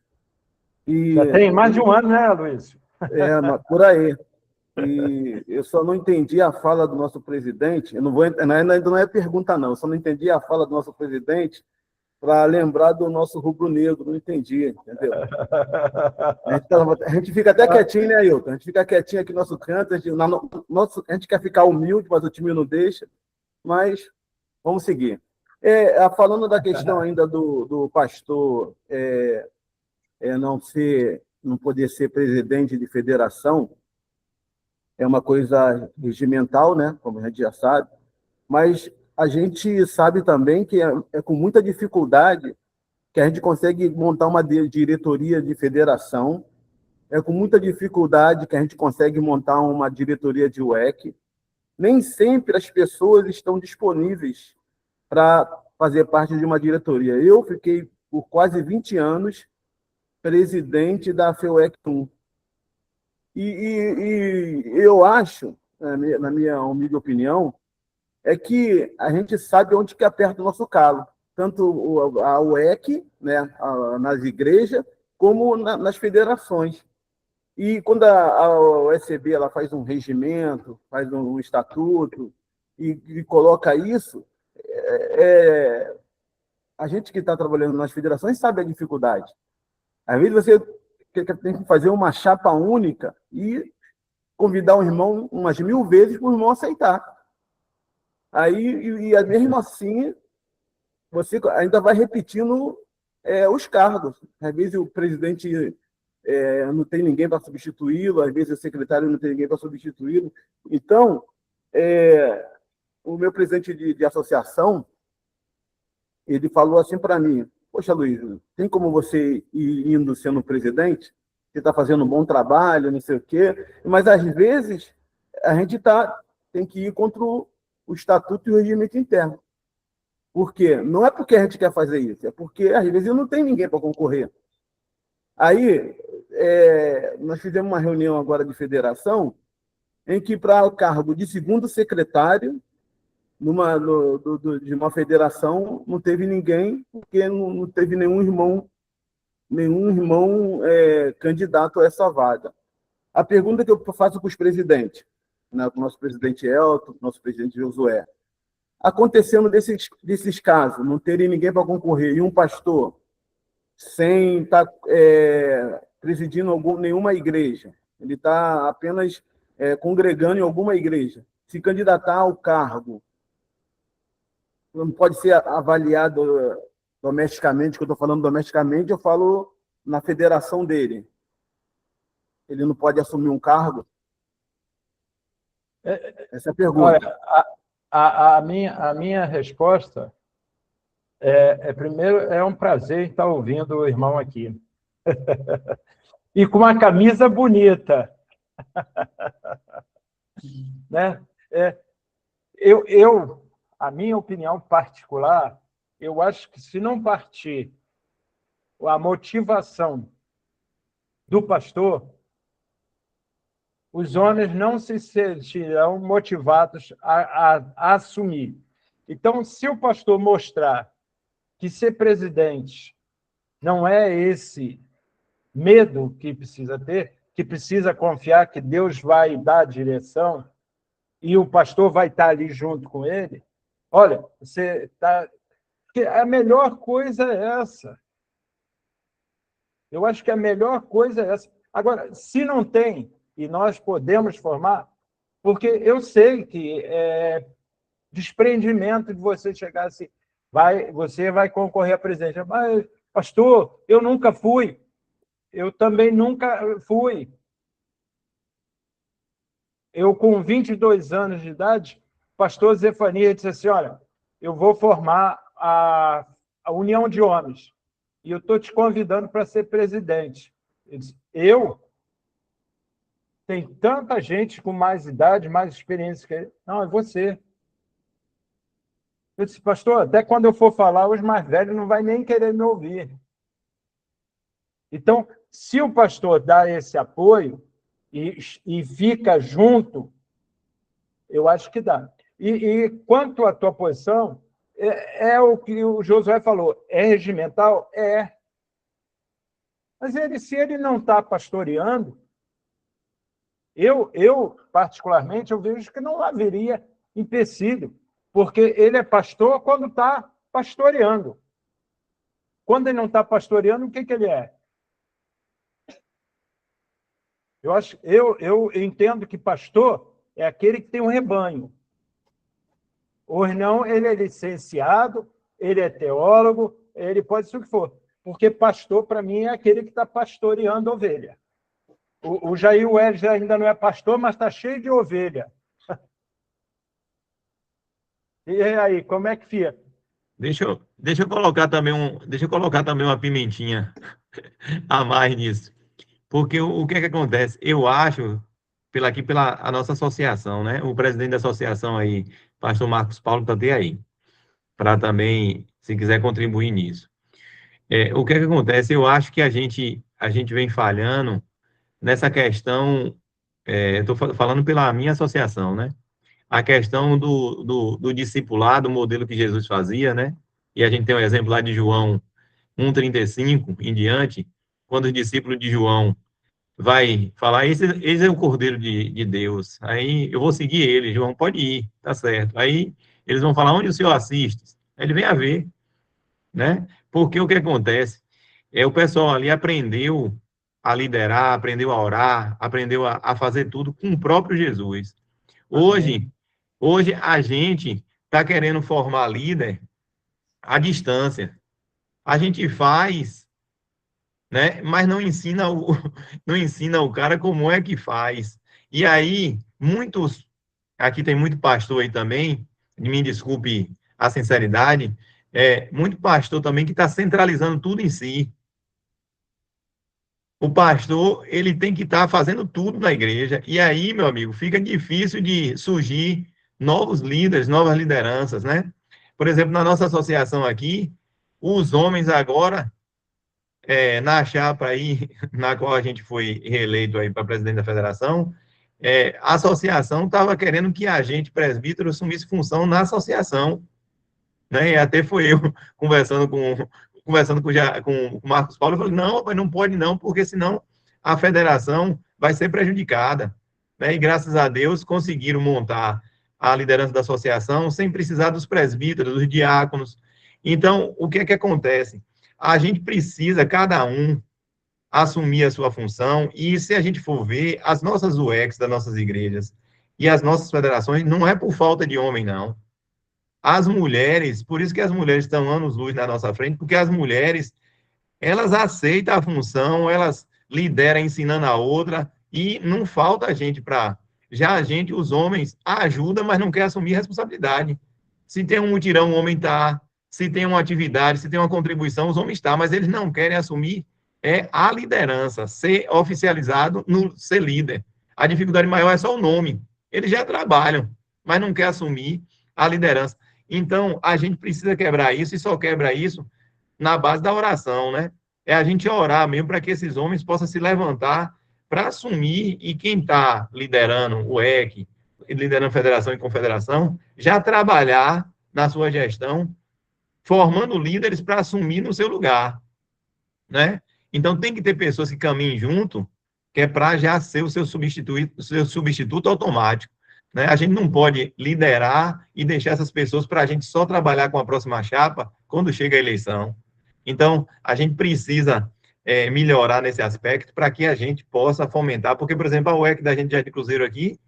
Speaker 1: Já tem mais de um ano, né, Aloysio?
Speaker 8: Por aí. E eu só não entendi a fala do nosso presidente, eu não vou, ainda não é pergunta não, eu só não entendi a fala do nosso presidente para lembrar do nosso rubro-negro, não entendi, entendeu? A gente fica até quietinho, né, Ailton? A gente fica quietinho aqui no nosso canto, a gente quer ficar humilde, mas o time não deixa, mas vamos seguir. Falando da questão ainda do pastor não poder ser presidente de federação, é uma coisa regimental, né? Como a gente já sabe, mas a gente sabe também que é com muita dificuldade que a gente consegue montar uma diretoria de federação, é com muita dificuldade que a gente consegue montar uma diretoria de UEC. Nem sempre as pessoas estão disponíveis para fazer parte de uma diretoria. Eu fiquei por quase 20 anos presidente da FEUEC 1. E eu acho, na minha humilde opinião, é que a gente sabe onde que aperta o nosso calo, tanto a UEC, né, nas igrejas, como nas federações. E quando a OSB ela faz um regimento, faz um estatuto e coloca isso, a gente que está trabalhando nas federações sabe a dificuldade. Às vezes você tem que fazer uma chapa única e convidar o irmão umas 1000 vezes para o irmão aceitar. Aí, mesmo assim, você ainda vai repetindo os cargos. Às vezes o presidente não tem ninguém para substituí-lo, às vezes o secretário não tem ninguém para substituí-lo. Então, o meu presidente de associação, ele falou assim para mim: poxa, Luiz, tem como você ir indo sendo presidente? Você está fazendo um bom trabalho, não sei o quê, mas às vezes a gente tem que ir contra o estatuto e o regimento interno. Por quê? Não é porque a gente quer fazer isso, é porque às vezes não tem ninguém para concorrer. Aí, nós fizemos uma reunião agora de federação, em que para o cargo de segundo secretário de uma federação não teve ninguém, porque não teve nenhum irmão candidato a essa vaga. A pergunta que eu faço para os presidentes, né, para o nosso presidente Elton, para o nosso presidente Josué: acontecendo desses casos, não terem ninguém para concorrer, e um pastor sem estar presidindo nenhuma igreja, ele está apenas congregando em alguma igreja, se candidatar ao cargo, não pode ser avaliado domesticamente. Que eu estou falando domesticamente, eu falo na federação dele. Ele não pode assumir um cargo? Essa é a pergunta.
Speaker 1: Olha, a minha resposta primeiro, é um prazer estar ouvindo o irmão aqui. E com uma camisa bonita. Né? A minha opinião particular, eu acho que se não partir a motivação do pastor, os homens não se sentirão motivados a assumir. Então, se o pastor mostrar que ser presidente não é esse medo que precisa ter, que precisa confiar que Deus vai dar a direção e o pastor vai estar ali junto com ele, olha, você está... A melhor coisa é essa. Eu acho que a melhor coisa é essa. Agora, se não tem, e nós podemos formar, porque eu sei que desprendimento de você chegar assim, você vai concorrer a presidente. Mas, pastor, eu nunca fui. Eu também nunca fui. Eu, com 22 anos de idade, o pastor Zefania disse assim: olha, eu vou formar a União de Homens e eu estou te convidando para ser presidente. Eu disse: eu? Tem tanta gente com mais idade, mais experiência que ele. Não, é você. Eu disse: pastor, até quando eu for falar, os mais velhos não vão nem querer me ouvir. Então, se o pastor dá esse apoio e fica junto, eu acho que dá. E quanto à tua posição, é o que o Josué falou, é regimental? É. Mas se ele não está pastoreando, Eu, particularmente, eu vejo que não haveria empecilho, porque ele é pastor quando está pastoreando. Quando ele não está pastoreando, o que ele é? Eu entendo que pastor é aquele que tem um rebanho. Ou não, ele é licenciado, ele é teólogo, ele pode ser o que for. Porque pastor, para mim, é aquele que está pastoreando ovelha. O Jair Welles ainda não é pastor, mas está cheio de ovelha. E aí, como é que fica?
Speaker 2: Deixa eu colocar também uma pimentinha a mais nisso. Porque o que é que acontece? Eu acho, pela a nossa associação, né? O presidente da associação aí, pastor Marcos Paulo, está até aí, para também, se quiser contribuir nisso. O que é que acontece? Eu acho que a gente vem falhando nessa questão, eu estou falando pela minha associação, né? A questão do discipulado, o modelo que Jesus fazia, né? E a gente tem um exemplo lá de João 1,35 em diante, quando os discípulos de João vai falar, esse é o Cordeiro de Deus, aí eu vou seguir ele, João, pode ir, tá certo. Aí eles vão falar, onde o senhor assiste? Aí ele vem a ver, né? Porque o que acontece? O pessoal ali aprendeu a liderar, aprendeu a orar, aprendeu a fazer tudo com o próprio Jesus. Hoje a gente está querendo formar líder à distância. A gente faz, né? Mas não ensina o cara como é que faz. E aí, aqui tem muito pastor aí também, me desculpe a sinceridade, muito pastor também que está centralizando tudo em si. O pastor, ele tem que estar fazendo tudo na igreja, e aí, meu amigo, fica difícil de surgir novos líderes, novas lideranças, né? Por exemplo, na nossa associação aqui, os homens agora, na chapa aí, na qual a gente foi reeleito aí para presidente da federação, a associação estava querendo que a gente, presbítero, assumisse função na associação, né? E até foi eu conversando com o Marcos Paulo, eu falei, não, mas não pode não, porque senão a federação vai ser prejudicada, né? E graças a Deus conseguiram montar a liderança da associação sem precisar dos presbíteros, dos diáconos. Então, o que é que acontece? A gente precisa, cada um, assumir a sua função, e se a gente for ver, as nossas UECs das nossas igrejas e as nossas federações, não é por falta de homem, não. As mulheres, por isso que as mulheres estão anos-luz na nossa frente, porque as mulheres, elas aceitam a função, elas lideram ensinando a outra, e não falta gente para... Já a gente, os homens, ajuda, mas não quer assumir responsabilidade. Se tem um mutirão, o homem está. Se tem uma atividade, se tem uma contribuição, os homens estão, mas eles não querem assumir a liderança, ser oficializado, ser líder. A dificuldade maior é só o nome. Eles já trabalham, mas não quer assumir a liderança. Então, a gente precisa quebrar isso, e só quebra isso na base da oração, né? É a gente orar mesmo para que esses homens possam se levantar para assumir, e quem está liderando o EC, liderando federação e confederação, já trabalhar na sua gestão, formando líderes para assumir no seu lugar, né? Então, tem que ter pessoas que caminhem junto, que é para já ser o seu substituto automático, né? A gente não pode liderar e deixar essas pessoas para a gente só trabalhar com a próxima chapa quando chega a eleição. Então, a gente precisa melhorar nesse aspecto para que a gente possa fomentar, porque, por exemplo, a UEC da gente já de Cruzeiro aqui,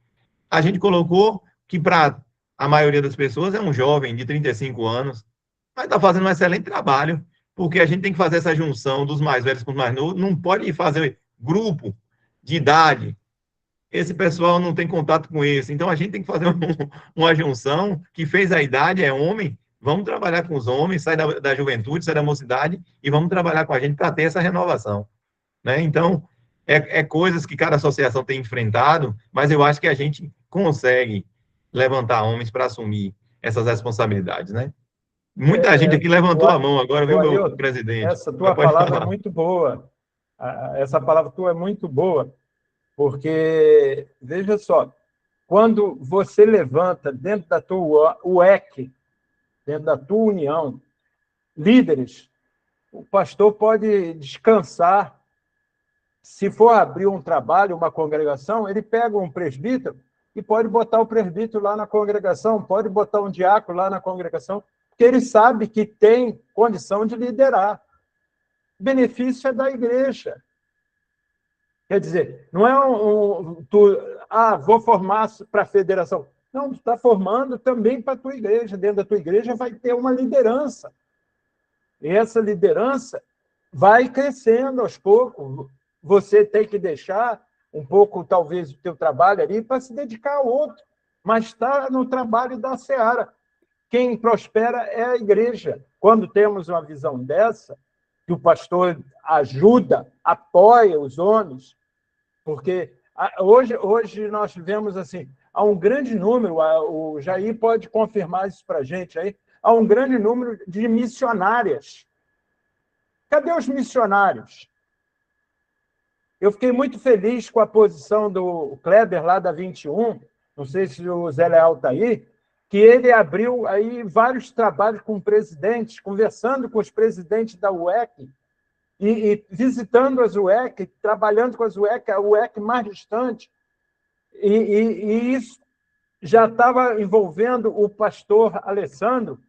Speaker 2: a gente colocou que para a maioria das pessoas é um jovem de 35 anos, mas está fazendo um excelente trabalho, porque a gente tem que fazer essa junção dos mais velhos com os mais novos, não pode fazer grupo de idade, esse pessoal não tem contato com esse, então a gente tem que fazer uma junção, que fez a idade, é homem, vamos trabalhar com os homens, sai da juventude, sai da mocidade, e vamos trabalhar com a gente para ter essa renovação, né? Então, coisas que cada associação tem enfrentado, mas eu acho que a gente consegue levantar homens para assumir essas responsabilidades, né? Muita gente aqui levantou a mão agora, viu, meu presidente?
Speaker 1: Essa tua palavra é muito boa. Essa palavra tua é muito boa, porque, veja só, quando você levanta dentro da tua UEC, dentro da tua união, líderes, o pastor pode descansar se for abrir um trabalho, uma congregação, ele pega um presbítero e pode botar o presbítero lá na congregação, pode botar um diácono lá na congregação, porque ele sabe que tem condição de liderar. O benefício é da igreja. Quer dizer, não é vou formar para a federação. Não, tu está formando também para a tua igreja. Dentro da tua igreja vai ter uma liderança. E essa liderança vai crescendo aos poucos. Você tem que deixar um pouco, talvez, o teu trabalho ali para se dedicar ao outro. Mas está no trabalho da seara. Quem prospera é a igreja. Quando temos uma visão dessa, que o pastor ajuda, apoia os homens, porque hoje nós vemos assim, há um grande número, o Jair pode confirmar isso para a gente aí, há um grande número de missionárias. Cadê os missionários? Eu fiquei muito feliz com a posição do Kleber, lá da 21, não sei se o Zé Leal está aí, que ele abriu aí vários trabalhos com presidentes, conversando com os presidentes da UEC, e visitando as UEC, trabalhando com as UEC, a UEC mais distante, e isso já estava envolvendo o pastor Alessandro,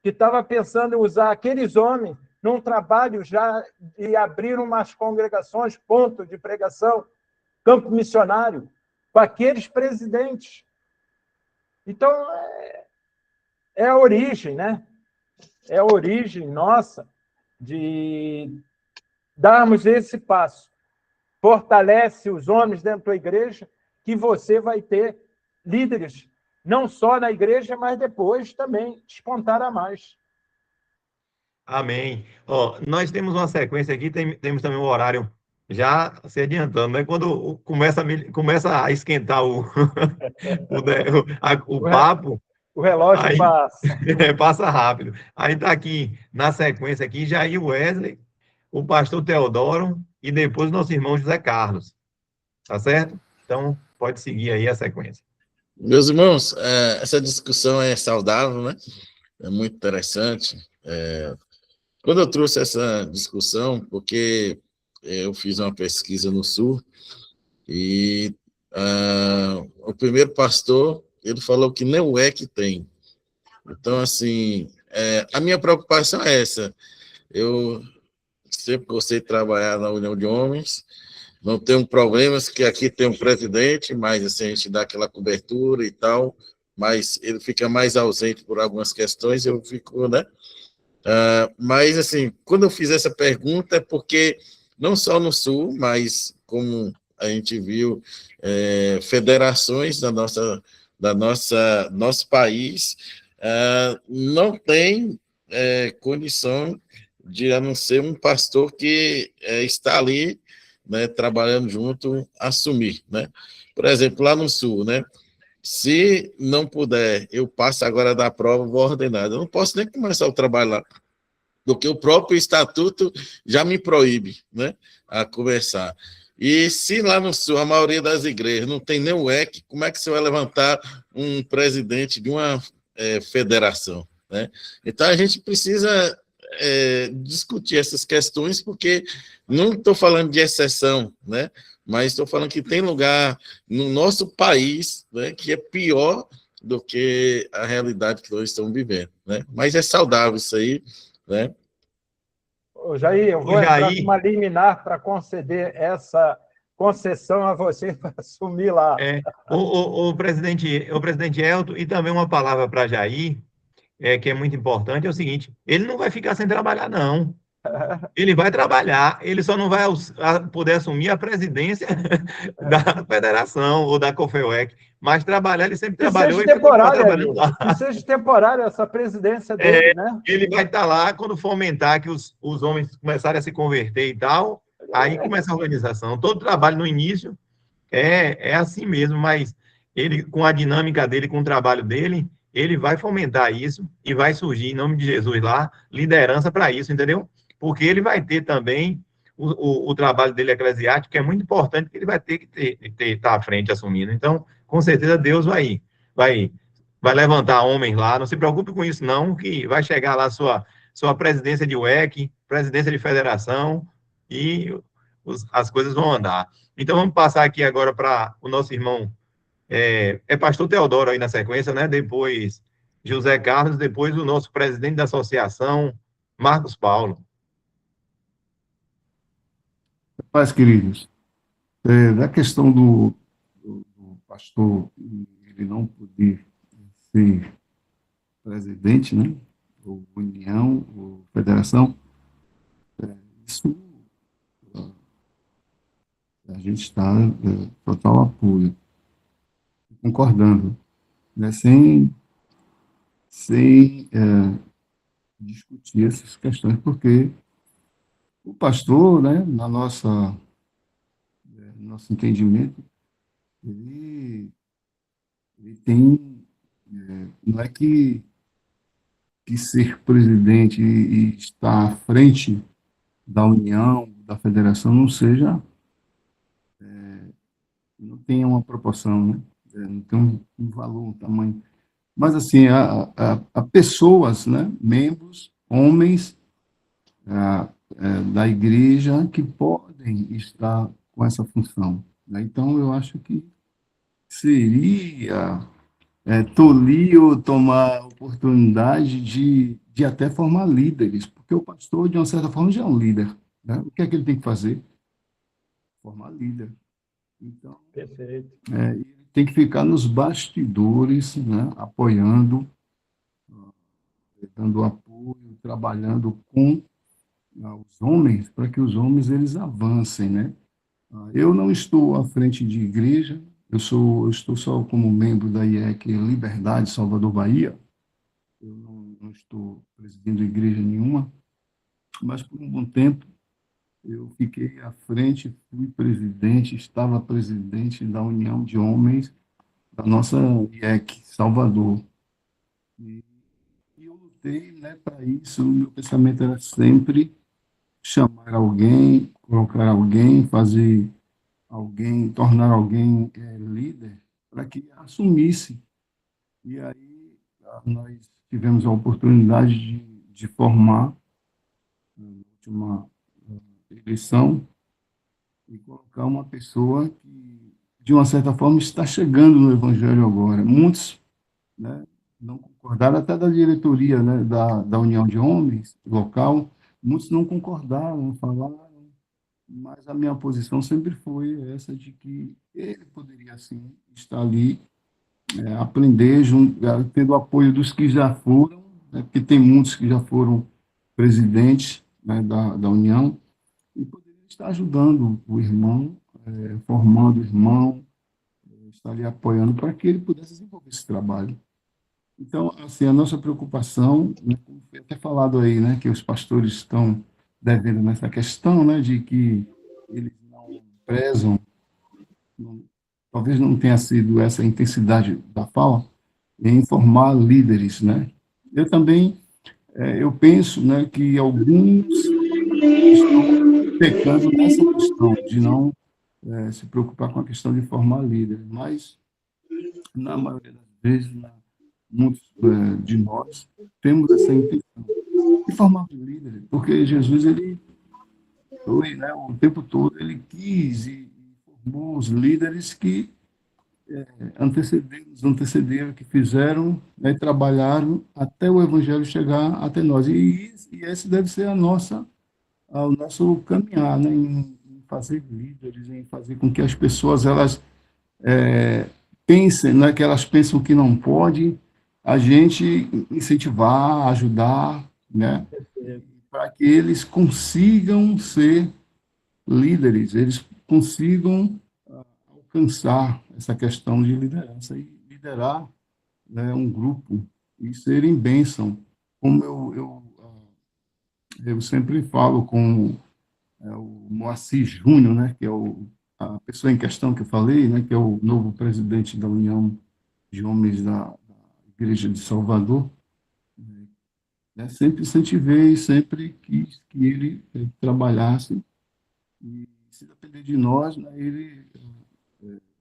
Speaker 1: que estava pensando em usar aqueles homens num trabalho já de abrir umas congregações, ponto de pregação, campo missionário, com aqueles presidentes. Então, é a origem, né? É a origem nossa de darmos esse passo. Fortalece os homens dentro da igreja, que você vai ter líderes, não só na igreja, mas depois também despontar mais.
Speaker 2: Amém. Ó, nós temos uma sequência aqui, temos também um horário já se adiantando, né? Quando começa a esquentar o papo,
Speaker 1: o relógio
Speaker 2: aí,
Speaker 1: passa.
Speaker 2: Passa rápido. Aí está aqui, na sequência aqui, Jair Wesley, o pastor Teodoro e depois o nosso irmão José Carlos. Tá certo? Então, pode seguir aí a sequência.
Speaker 3: Meus irmãos, essa discussão é saudável, né? É muito interessante. Quando eu trouxe essa discussão, porque eu fiz uma pesquisa no Sul, e o primeiro pastor, ele falou que nem o EC tem. Então, assim, a minha preocupação é essa. Eu sempre gostei de trabalhar na União de Homens, não tenho problemas, que aqui tem um presidente, mas assim, a gente dá aquela cobertura e tal, mas ele fica mais ausente por algumas questões, eu fico, né? Mas, assim, quando eu fiz essa pergunta, é porque, não só no Sul, mas como a gente viu, federações nosso país não tem condição de, a não ser um pastor que está ali, né, trabalhando junto, assumir, né? Por exemplo, lá no Sul, né? Se não puder, eu passo agora da prova, vou ordenar. Eu não posso nem começar o trabalho lá, porque o próprio estatuto já me proíbe, né, a conversar. E se lá no Sul, a maioria das igrejas não tem nem o EC, como é que você vai levantar um presidente de uma federação, né? Então, a gente precisa discutir essas questões, porque não estou falando de exceção, né? Mas estou falando que tem lugar no nosso país, né, que é pior do que a realidade que nós estamos vivendo, né? Mas é saudável isso aí, né?
Speaker 1: Jair, eu vou entrar numa liminar para conceder essa concessão a você para assumir lá.
Speaker 2: O presidente Elton, e também uma palavra para Jair, que é muito importante, é o seguinte: ele não vai ficar sem trabalhar, não. Ele vai trabalhar, ele só não vai poder assumir a presidência da federação ou da COFEUEC, mas trabalhar, ele sempre trabalhou e vai continuar trabalhando lá.
Speaker 1: Que seja temporária essa presidência dele, né?
Speaker 2: Ele vai estar lá quando fomentar que os homens começarem a se converter e tal, aí começa a organização. Todo trabalho no início é assim mesmo, mas ele, com a dinâmica dele, com o trabalho dele, ele vai fomentar isso e vai surgir, em nome de Jesus lá, liderança para isso, entendeu? Porque ele vai ter também o trabalho dele eclesiástico, que é muito importante, que ele vai ter que estar à frente assumindo. Então, com certeza, Deus vai levantar homens lá, não se preocupe com isso não, que vai chegar lá sua presidência de UEC, presidência de federação, e as coisas vão andar. Então, vamos passar aqui agora para o nosso irmão, pastor Teodoro aí na sequência, né? Depois José Carlos, depois o nosso presidente da associação, Marcos Paulo.
Speaker 6: Paz, queridos, da questão do pastor, ele não poder ser presidente, né, ou união, ou federação, isso a gente está total apoio, concordando, né, sem discutir essas questões, porque o pastor, né, nosso entendimento, ele tem, não é que ser presidente e estar à frente da união, da federação, não seja, não tenha uma proporção, né, não tem um valor, um tamanho. Mas, assim, há pessoas, né, membros, homens da igreja que podem estar com essa função, né? Então, eu acho que seria tolio tomar a oportunidade de até formar líderes, porque o pastor, de uma certa forma, já é um líder, né? O que é que ele tem que fazer? Formar líder. Então,
Speaker 1: Perfeito.
Speaker 6: ele tem que ficar nos bastidores, né? Apoiando, dando apoio, trabalhando com os homens, para que os homens eles avancem, né? Eu não estou à frente de igreja, eu estou só como membro da IEC Liberdade, Salvador, Bahia. Eu não estou presidindo igreja nenhuma, mas por um bom tempo eu fiquei à frente, fui presidente, estava presidente da União de Homens da nossa IEC Salvador. E eu lutei, né, para isso. O meu pensamento era sempre chamar alguém, colocar alguém, fazer alguém, tornar alguém líder, para que assumisse. E aí nós tivemos a oportunidade de formar, na última eleição, e colocar uma pessoa que, de uma certa forma, está chegando no Evangelho agora. Muitos, né, não concordaram, até da diretoria, né, da União de Homens local, muitos não concordaram, falaram, mas a minha posição sempre foi essa de que ele poderia, sim, estar ali, aprender, tendo o apoio dos que já foram, né, porque tem muitos que já foram presidentes, né, da União, e poderia estar ajudando o irmão, formando o irmão, estar ali apoiando para que ele pudesse desenvolver esse trabalho. Então, assim, a nossa preocupação, né, como foi até falado aí, né, que os pastores estão devendo nessa questão, né, de que eles não prezam, talvez não tenha sido essa a intensidade da fala, em formar líderes, né. Eu também, eu penso, né, que alguns estão pecando nessa questão de não se preocupar com a questão de formar líderes, mas, na maioria das vezes, muitos de nós temos essa intenção de formar líderes, porque Jesus, ele foi, né, o tempo todo, ele quis e formou os líderes que antecederam, que fizeram, né, e trabalharam até o Evangelho chegar até nós. E esse deve ser o nosso caminhar, né, em fazer líderes, em fazer com que as pessoas elas pensem, né, que elas pensam que não pode, a gente incentivar, ajudar, né, para que eles consigam ser líderes, eles consigam alcançar essa questão de liderança e liderar, né, um grupo e serem bênção. Como eu sempre falo com o Moacir Júnior, né, que é a pessoa em questão que eu falei, né, que é o novo presidente da União de Homens da Igreja de Salvador, né, sempre incentivei, sempre quis que ele trabalhasse, e se depender de nós, né, ele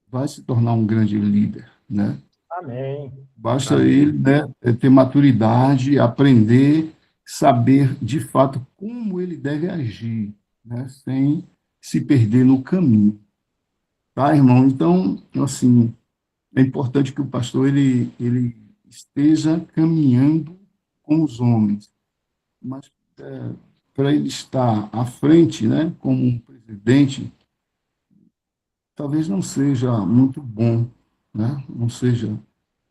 Speaker 6: vai se tornar um grande líder, né?
Speaker 1: Amém.
Speaker 6: Basta ele, né, ter maturidade, aprender, saber de fato como ele deve agir, né, sem se perder no caminho. Tá, irmão? Então, assim, é importante que o pastor ele esteja caminhando com os homens, mas para ele estar à frente, né, como um presidente, talvez não seja muito bom, né? Não seja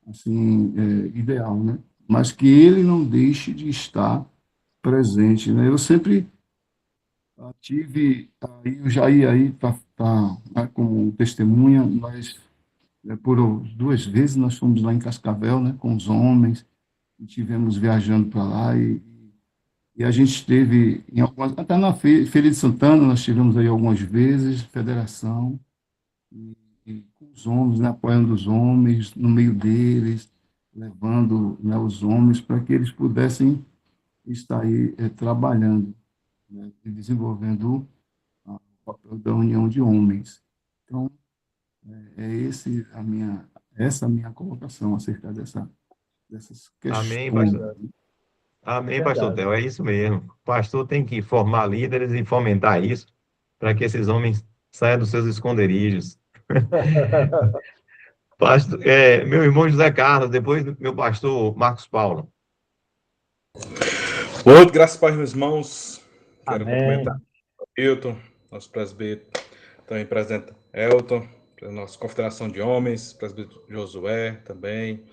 Speaker 6: assim ideal, né? Mas que ele não deixe de estar presente, né? Eu sempre tive aí o Jair aí né, como testemunha, mas por 2 vezes nós fomos lá em Cascavel, né, com os homens, e tivemos viajando para lá e a gente esteve em algumas, até na Feira de Santana nós estivemos aí algumas vezes, federação, e com os homens, né, apoiando os homens, no meio deles, levando, né, os homens para que eles pudessem estar aí trabalhando, né, e desenvolvendo o papel da união de homens. Então, essa a minha colocação acerca dessas
Speaker 2: Amém,
Speaker 6: questões.
Speaker 2: pastor. Amém, pastor
Speaker 1: Verdade.
Speaker 2: Theo, é isso mesmo. O pastor tem que formar líderes e fomentar isso para que esses homens saiam dos seus esconderijos. Pastor, meu irmão José Carlos, depois meu pastor Marcos Paulo.
Speaker 7: Boa, graças a Deus, meus irmãos. Quero
Speaker 1: Amém.
Speaker 7: cumprimentar o Hilton, nosso presbítero, também presidente Elton, nossa confederação de homens, presbítero Josué também,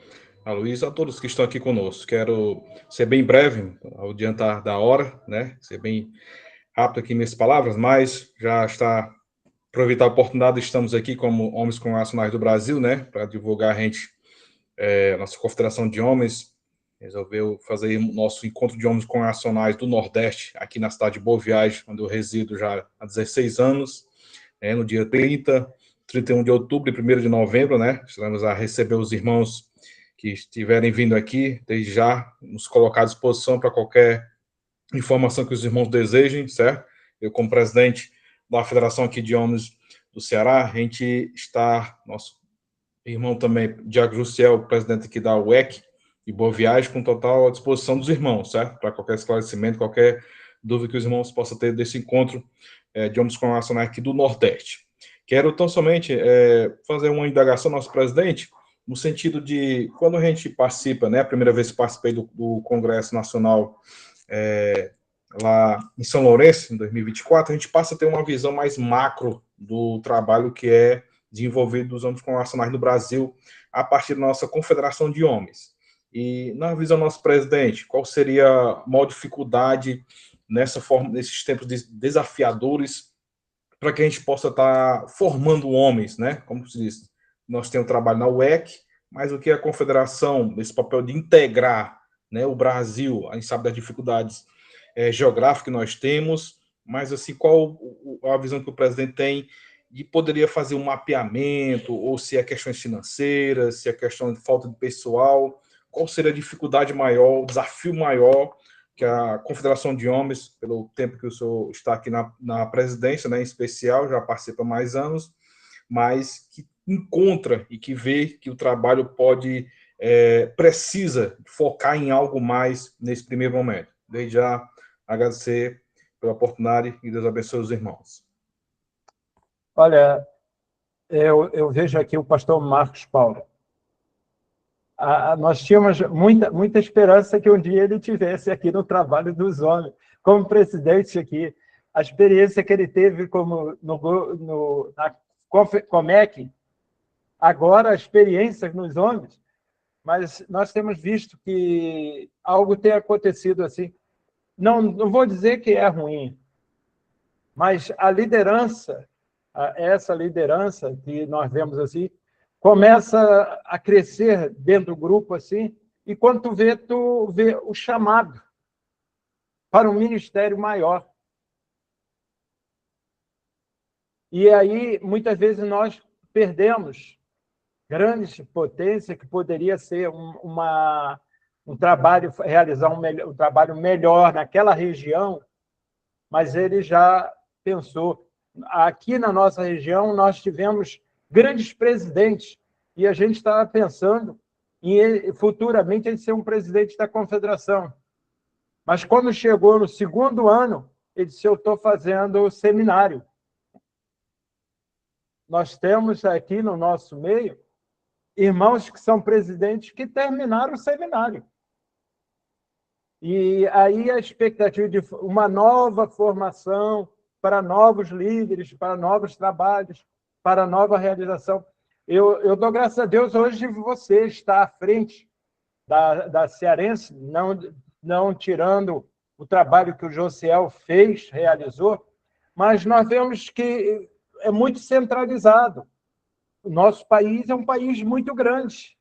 Speaker 7: a Luísa, a todos que estão aqui conosco. Quero ser bem breve, ao adiantar da hora, né? Ser bem rápido aqui minhas palavras, mas já está, aproveitar a oportunidade, estamos aqui como Homens Congregacionais do Brasil, né? Para divulgar a gente, nossa confederação de homens, resolveu fazer o nosso encontro de homens congregacionais do Nordeste, aqui na cidade de Boa Viagem, onde eu resido já há 16 anos, no dia 30, 31 de outubro e 1º de novembro, né? Estaremos a receber os irmãos que estiverem vindo aqui, desde já, nos colocar à disposição para qualquer informação que os irmãos desejem, certo? Eu, como presidente da Federação aqui de Homens do Ceará, a gente está, nosso irmão também, Diago Jussiel, presidente aqui da UEC, e Boa Viagem, com total à disposição dos irmãos, certo? Para qualquer esclarecimento, qualquer dúvida que os irmãos possam ter desse encontro de homens congregacionais aqui do Nordeste. Quero tão somente fazer uma indagação ao nosso presidente, no sentido de, quando a gente participa, né, a primeira vez que participei do Congresso Nacional lá em São Lourenço, em 2024, a gente passa a ter uma visão mais macro do trabalho que é desenvolvido dos homens congregacionais no Brasil, a partir da nossa confederação de homens. E, na visão do nosso presidente, qual seria a maior dificuldade nesses tempos desafiadores, para que a gente possa estar formando homens, né? Como se diz, nós temos o trabalho na UEC, mas o que é a confederação, esse papel de integrar, né, o Brasil, a gente sabe das dificuldades geográficas que nós temos, mas assim, qual a visão que o presidente tem de poderia fazer um mapeamento, ou se é questões financeiras, se é questão de falta de pessoal, qual seria a dificuldade maior, o desafio maior que a Confederação de Homens, pelo tempo que o senhor está aqui na presidência, né, em especial, já participa há mais anos, mas que encontra e que vê que o trabalho precisa focar em algo mais nesse primeiro momento. Desde já, agradecer pela oportunidade e Deus abençoe os irmãos.
Speaker 1: Olha, eu vejo aqui o pastor Marcos Paulo. Nós tínhamos muita esperança que um dia ele tivesse aqui no trabalho dos homens, como presidente aqui. A experiência que ele teve como na Comec, agora a experiência nos homens, mas nós temos visto que algo tem acontecido assim. Não vou dizer que é ruim, mas a liderança, essa liderança que nós vemos assim, começa a crescer dentro do grupo assim, e quando tu vê o chamado para um ministério maior. E aí, muitas vezes, nós perdemos grandes potências que poderia ser um trabalho, realizar um trabalho melhor naquela região, mas ele já pensou. Aqui na nossa região, nós tivemos grandes presidentes, e a gente estava pensando em futuramente ele ser um presidente da confederação. Mas quando chegou no segundo ano, ele disse, eu estou fazendo seminário. nós temos aqui no nosso meio irmãos que são presidentes que terminaram o seminário. E aí a expectativa de uma nova formação para novos líderes, para novos trabalhos, para nova realização. Eu dou graças a Deus hoje você está à frente da Cearense, não tirando o trabalho que o Josiel fez, realizou, mas nós vemos que é muito centralizado. O nosso país é um país muito grande.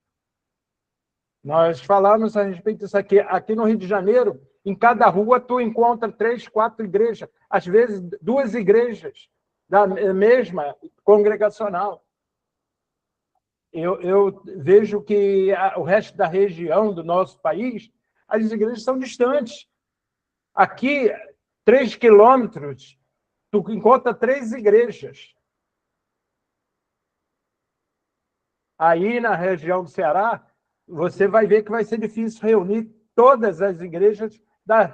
Speaker 1: Nós falamos a respeito disso aqui. Aqui no Rio de Janeiro, em cada rua, tu encontra 3, 4 igrejas, às vezes 2 igrejas da mesma congregacional. Eu vejo que o resto da região do nosso país, as igrejas são distantes. Aqui, 3 quilômetros, tu encontra 3 igrejas. Aí, na região do Ceará, você vai ver que vai ser difícil reunir todas as igrejas do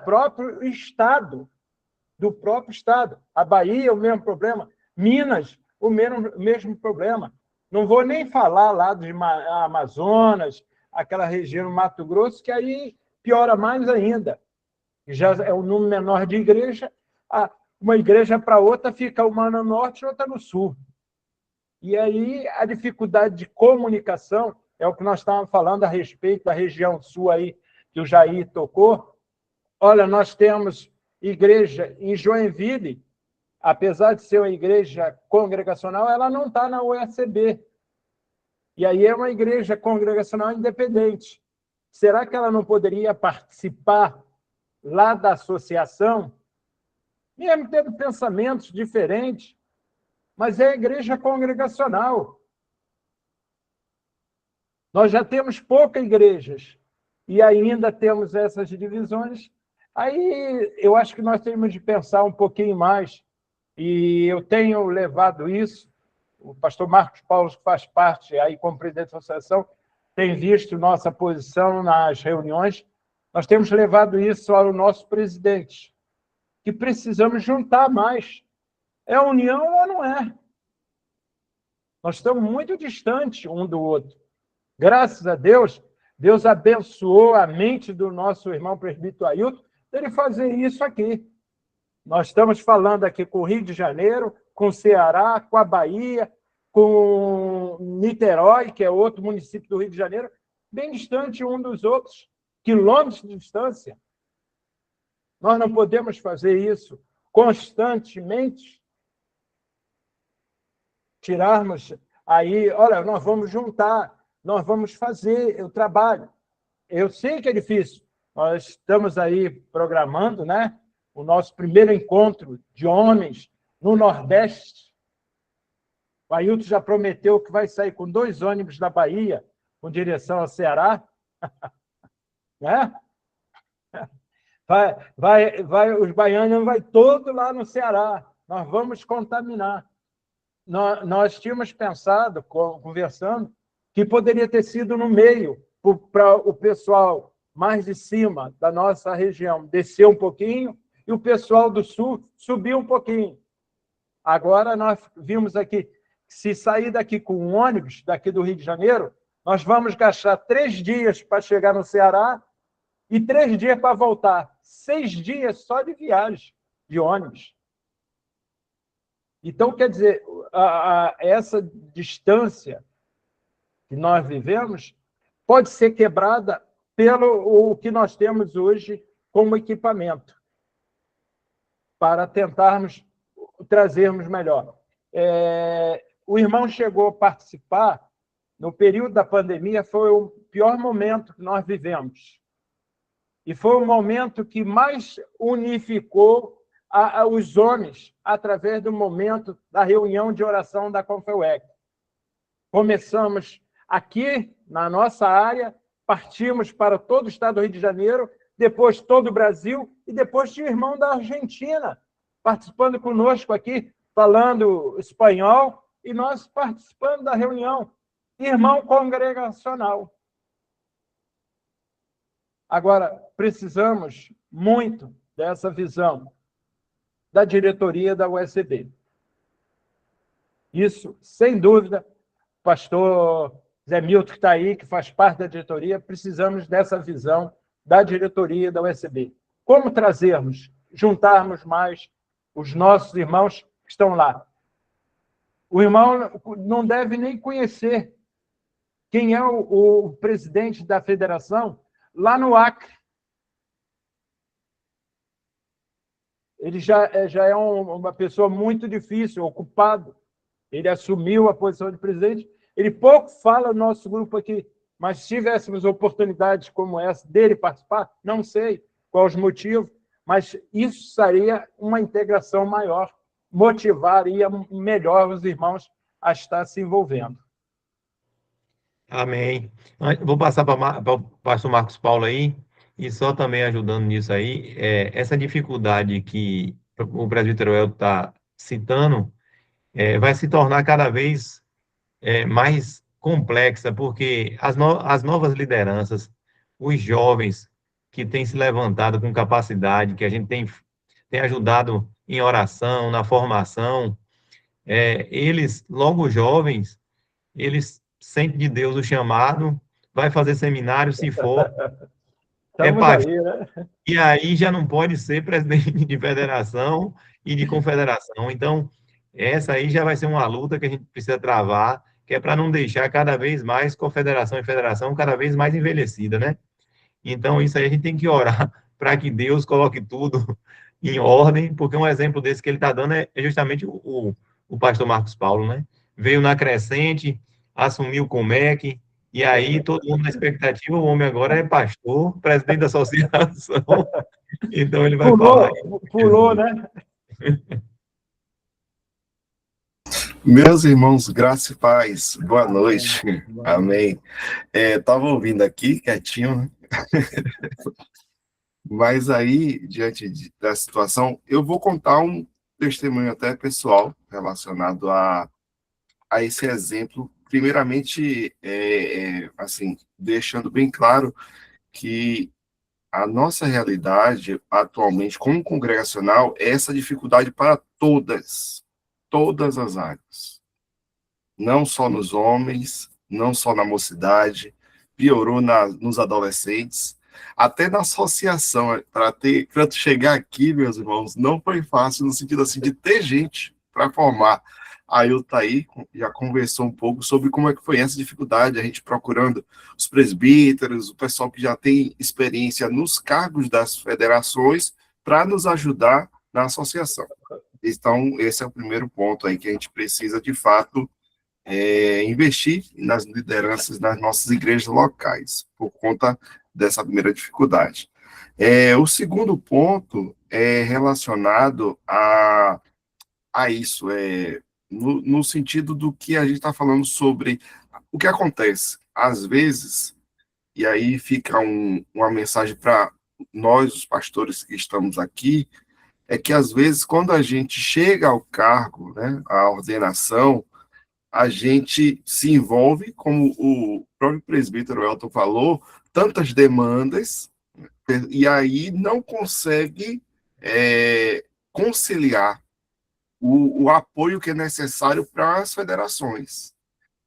Speaker 1: próprio Estado. A Bahia, o mesmo problema. Minas, o mesmo problema. Não vou nem falar lá do Amazonas, aquela região do Mato Grosso, que aí piora mais ainda. Já é um número menor de igreja, uma igreja para outra fica uma no norte e outra no sul. E aí a dificuldade de comunicação é o que nós estávamos falando a respeito da região sul aí, que o Jair tocou. Olha, nós temos igreja em Joinville, apesar de ser uma igreja congregacional, ela não está na UECB. E aí é uma igreja congregacional independente. Será que ela não poderia participar lá da associação, mesmo tendo pensamentos diferentes, mas é a igreja congregacional. Nós já temos poucas igrejas e ainda temos essas divisões. Aí eu acho que nós temos de pensar um pouquinho mais, e eu tenho levado isso, o pastor Marcos Paulo, que faz parte aí como presidente da associação, tem visto nossa posição nas reuniões, nós temos levado isso ao nosso presidente, que precisamos juntar mais. É união ou não é? Nós estamos muito distantes um do outro. Graças a Deus, Deus abençoou a mente do nosso irmão presbítero Ailton dele fazer isso aqui. Nós estamos falando aqui com o Rio de Janeiro, com o Ceará, com a Bahia, com Niterói, que é outro município do Rio de Janeiro, bem distante um dos outros, quilômetros de distância. Nós não podemos fazer isso constantemente. Tirarmos aí, olha, nós vamos juntar, nós vamos fazer o trabalho. Eu sei que é difícil. Nós estamos aí programando, né, o nosso primeiro encontro de homens no Nordeste. O Ailton já prometeu que vai sair com 2 ônibus da Bahia, com direção ao Ceará. Né? Os baianos vai todo lá no Ceará. Nós vamos contaminar. Nós tínhamos pensado, conversando, que poderia ter sido no meio, para o pessoal mais de cima da nossa região descer um pouquinho e o pessoal do sul subir um pouquinho. Agora nós vimos aqui, se sair daqui com um ônibus, daqui do Rio de Janeiro, nós vamos gastar 3 dias para chegar no Ceará e 3 dias para voltar. 6 dias só de viagem, de ônibus. Então, quer dizer, essa distância que nós vivemos pode ser quebrada pelo o que nós temos hoje como equipamento, para tentarmos trazermos melhor. O irmão chegou a participar, no período da pandemia, foi o pior momento que nós vivemos. E foi o momento que mais unificou os homens através do momento da reunião de oração da Confeuec. Começamos aqui, na nossa área, partimos para todo o estado do Rio de Janeiro, depois todo o Brasil, e depois tinha o irmão da Argentina participando conosco aqui, falando espanhol, e nós participando da reunião. Irmão congregacional. Agora, precisamos muito dessa visão da diretoria da UECB. Isso, sem dúvida, o pastor Zé Milton, que está aí, que faz parte da diretoria, precisamos dessa visão da diretoria da USB. Como trazermos, juntarmos mais os nossos irmãos que estão lá? O irmão não deve nem conhecer quem é o presidente da federação lá no Acre. Ele já é uma pessoa muito difícil, ocupado. Ele assumiu a posição de presidente. Ele pouco fala no nosso grupo aqui, mas se tivéssemos oportunidades como essa dele participar, não sei quais os motivos, mas isso seria uma integração maior, motivaria melhor os irmãos a estar se envolvendo.
Speaker 2: Amém. Vou passar para o pastor Marcos Paulo aí, e só também ajudando nisso aí, essa dificuldade que o presbítero Elton está citando, vai se tornar cada vez mais complexa, porque as novas lideranças, os jovens que têm se levantado com capacidade, que a gente tem ajudado em oração, na formação, eles, logo jovens, eles sentem de Deus o chamado, vai fazer seminário, se for, pastor,
Speaker 1: aí, né?
Speaker 2: e aí já não pode ser presidente de federação e de confederação. Então, essa aí já vai ser uma luta que a gente precisa travar, que é para não deixar cada vez mais confederação e federação cada vez mais envelhecida, né? Então, isso aí a gente tem que orar para que Deus coloque tudo em ordem, porque um exemplo desse que ele está dando é justamente o pastor Marcos Paulo, né? Veio na crescente, assumiu o Comec, e aí todo mundo na expectativa, o homem agora é pastor, presidente da associação, então ele vai falar.
Speaker 1: Pulou, né?
Speaker 9: Meus irmãos, graça e paz, boa noite, amém. Estava ouvindo aqui, quietinho, né? Mas aí, diante da situação, eu vou contar um testemunho até pessoal relacionado a esse exemplo. Primeiramente, assim, deixando bem claro que a nossa realidade atualmente, como congregacional, é essa dificuldade para todas as áreas. Não só nos homens, não só na mocidade, piorou nos adolescentes, até na associação, para chegar aqui, meus irmãos, não foi fácil, no sentido assim, de ter gente para formar. A Iltaí já conversou um pouco sobre como é que foi essa dificuldade, a gente procurando os presbíteros, o pessoal que já tem experiência nos cargos das federações, para nos ajudar na associação. Então, esse é o primeiro ponto aí que a gente precisa, de fato, investir nas lideranças das nossas igrejas locais, por conta dessa primeira dificuldade. O segundo ponto é relacionado a isso, no sentido do que a gente está falando sobre o que acontece. Às vezes, e aí fica uma mensagem para nós, os pastores que estamos aqui, é que às vezes, quando a gente chega ao cargo, né, à ordenação, a gente se envolve, como o próprio presbítero Elton falou, tantas demandas, e aí não consegue conciliar o apoio que é necessário para as federações.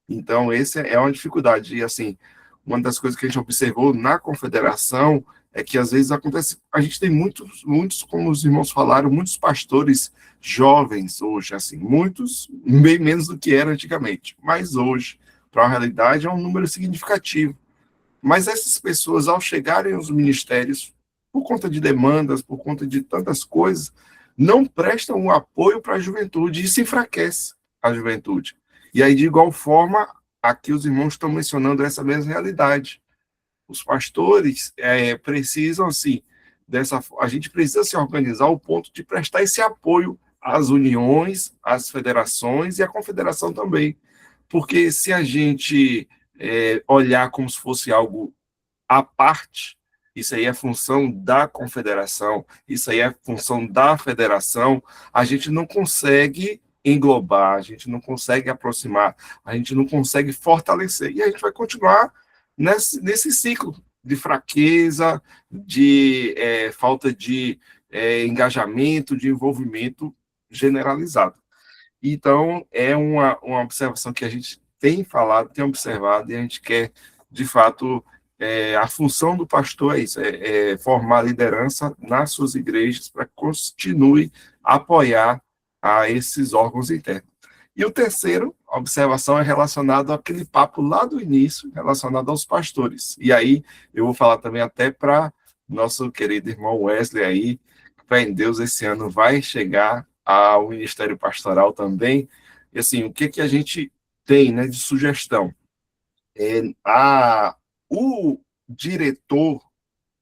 Speaker 9: Então, essa é uma dificuldade. E, assim, uma das coisas que a gente observou na confederação é que, às vezes, acontece... A gente tem muitos, como os irmãos falaram, muitos pastores jovens hoje, assim, muitos, bem menos do que era antigamente. Mas hoje, para a realidade, é um número significativo. Mas essas pessoas, ao chegarem aos ministérios, por conta de demandas, por conta de tantas coisas, não prestam um apoio para a juventude e se enfraquece a juventude. E aí, de igual forma, aqui os irmãos estão mencionando essa mesma realidade. Os pastores precisam, assim, a gente precisa se organizar ao ponto de prestar esse apoio às uniões, às federações e à confederação também. Porque se a gente olhar como se fosse algo à parte, isso aí é função da confederação, isso aí é função da federação, a gente não consegue englobar, a gente não consegue aproximar, a gente não consegue fortalecer, e a gente vai continuar nesse ciclo de fraqueza, de falta de engajamento, de envolvimento generalizado. Então, é uma observação que a gente tem falado, tem observado, e a gente quer, de fato, a função do pastor é isso, é formar liderança nas suas igrejas para que continue a apoiar a esses órgãos internos. E o terceiro, a observação é relacionado àquele papo lá do início, relacionado aos pastores. E aí, eu vou falar também até para nosso querido irmão Wesley aí, que fé em Deus esse ano vai chegar ao Ministério Pastoral também. E assim, o que a gente tem, né, de sugestão? O diretor,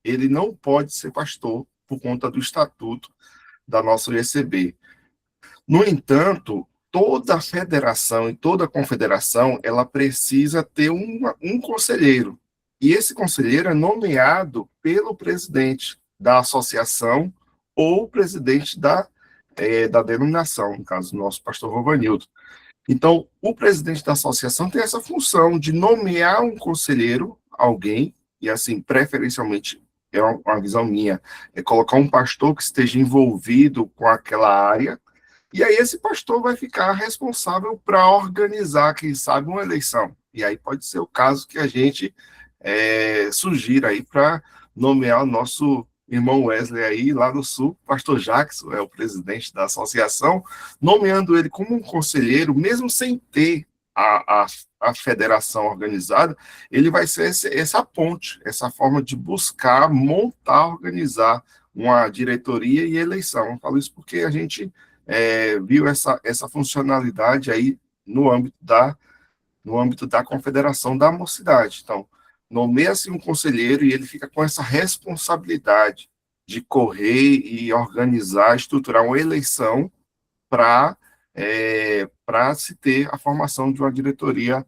Speaker 9: ele não pode ser pastor por conta do estatuto da nossa UECB. No entanto, toda a federação e toda a confederação, ela precisa ter um conselheiro. E esse conselheiro é nomeado pelo presidente da associação ou presidente da denominação, no caso do nosso pastor Rovanildo. Então, o presidente da associação tem essa função de nomear um conselheiro, alguém, e assim, preferencialmente, é uma visão minha, é colocar um pastor que esteja envolvido com aquela área, e aí esse pastor vai ficar responsável para organizar, quem sabe, uma eleição. E aí pode ser o caso que a gente sugira aí para nomear o nosso irmão Wesley aí, lá no Sul, pastor Jackson, é o presidente da associação, nomeando ele como um conselheiro, mesmo sem ter a federação organizada, ele vai ser essa ponte, essa forma de buscar, montar, organizar uma diretoria e eleição. Eu falo isso porque a gente viu essa funcionalidade aí no âmbito da confederação da mocidade. Então, nomeia-se um conselheiro e ele fica com essa responsabilidade de correr e organizar, estruturar uma eleição para se ter a formação de uma diretoria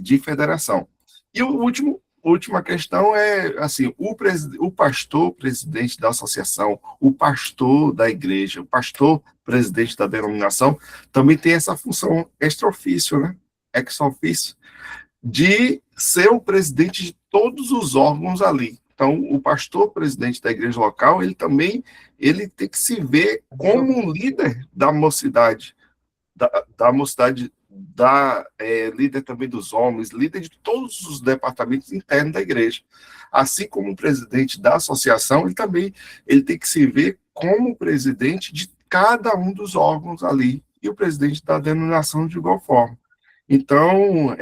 Speaker 9: de federação. E última questão é, assim, o pastor presidente da associação, o pastor da igreja, o pastor presidente da denominação, também tem essa função extra-ofício, né? Ex-ofício, de ser o presidente de todos os órgãos ali. Então, o pastor presidente da igreja local, ele tem que se ver como um líder da mocidade, líder também dos homens, líder de todos os departamentos internos da igreja. Assim como o presidente da associação, ele tem que se ver como presidente de cada um dos órgãos ali, e o presidente da denominação de igual forma. Então,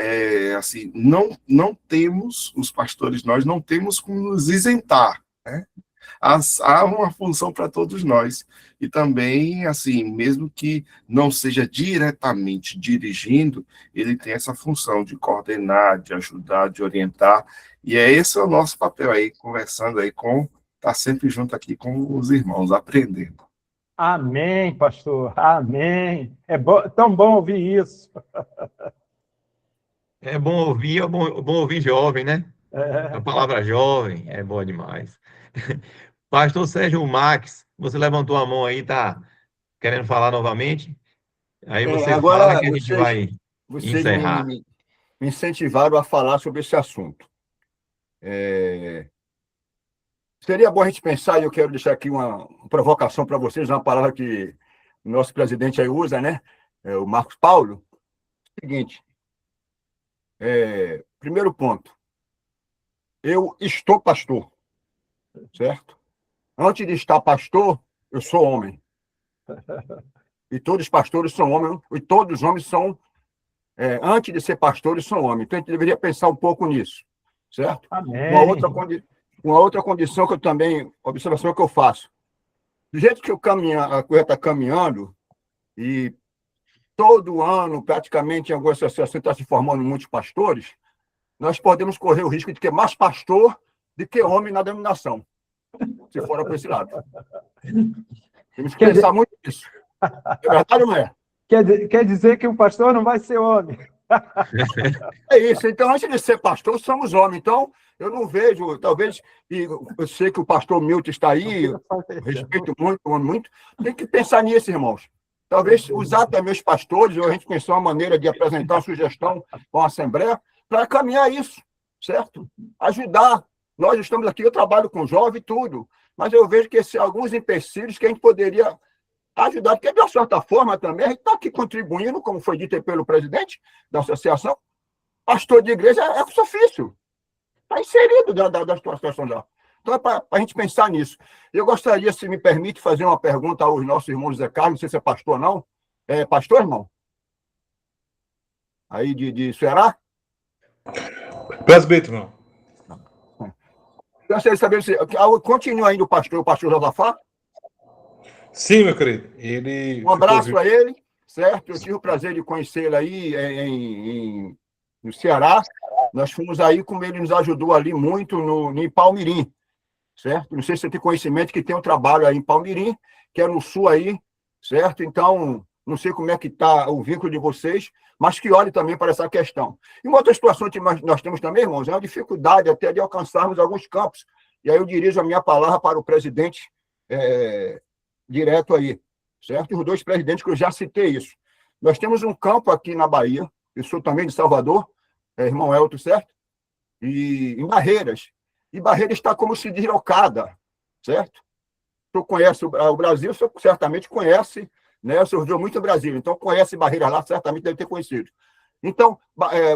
Speaker 9: assim, não temos, os pastores, nós não temos como nos isentar, né? Há uma função para todos nós. E também, assim, mesmo que não seja diretamente dirigindo, ele tem essa função de coordenar, de ajudar, de orientar. E esse é o nosso papel aí, conversando aí tá sempre junto aqui com os irmãos, aprendendo.
Speaker 1: Amém, pastor. Amém. Tão bom ouvir isso.
Speaker 2: É bom ouvir jovem, né? A palavra jovem é boa demais. Pastor Sérgio Max, você levantou a mão aí, tá querendo falar novamente? Aí você
Speaker 5: agora,
Speaker 2: fala que a gente vai encerrar.
Speaker 5: Me incentivaram a falar sobre esse assunto. Seria bom a gente pensar, e eu quero deixar aqui uma provocação para vocês, uma palavra que o nosso presidente aí usa, né? O Marcos Paulo. Seguinte, primeiro ponto, eu estou pastor, certo? Antes de estar pastor, eu sou homem. E todos os pastores são homens, e todos os homens são, antes de ser pastores, são homens. Então, a gente deveria pensar um pouco nisso, certo?
Speaker 1: Amém.
Speaker 5: Uma outra condição que eu também, observação que eu faço. Do jeito que a coisa está caminhando, e todo ano, praticamente, em algumas associações está se formando muitos pastores, nós podemos correr o risco de ter mais pastor do que homem na denominação, se for para esse lado. Temos que pensar muito nisso. É verdade ou não é?
Speaker 1: Quer dizer que o pastor não vai ser homem.
Speaker 5: É isso. Então, antes de ser pastor, somos homens. Então, eu não vejo, talvez, e eu sei que o pastor Milton está aí, eu respeito muito, amo muito, tem que pensar nisso, irmãos. Talvez usar também os pastores, ou a gente pensar uma maneira de apresentar uma sugestão com a Assembleia, para caminhar isso, certo? Ajudar. Nós estamos aqui, eu trabalho com jovem e tudo, mas eu vejo que alguns empecilhos que a gente poderia ajudar, porque de uma certa forma também a gente está aqui contribuindo, como foi dito aí pelo presidente da associação, pastor de igreja é ofício, está inserido da situação lá. Então é para a gente pensar nisso. Eu gostaria, se me permite, fazer uma pergunta aos nossos irmãos Zé Carlos, não sei se é pastor ou não. É pastor, irmão? Aí de Ceará?
Speaker 7: Presbítero, irmão.
Speaker 5: Eu gostaria de saber se continua ainda o pastor Josafá?
Speaker 7: Sim, meu querido. Ele
Speaker 5: Um abraço a ele, certo? Eu tive o prazer de conhecê-lo aí no Ceará. Nós fomos aí, como ele nos ajudou ali muito em Palmirim, certo? Não sei se você tem conhecimento que tem um trabalho aí em Palmirim, que é no sul aí, certo? Então, não sei como é que está o vínculo de vocês, mas que olhe também para essa questão. E uma outra situação que nós temos também, irmãos, é a dificuldade até de alcançarmos alguns campos. E aí eu dirijo a minha palavra para o presidente direto aí, certo? Os dois presidentes que eu já citei isso. Nós temos um campo aqui na Bahia, eu sou também de Salvador, irmão Elton, certo? E em Barreiras. E Barreiras está como se deslocada, certo? Tu conhece o Brasil, você certamente conhece, né? O senhor viu muito o Brasil, então conhece Barreiras lá, certamente deve ter conhecido. Então,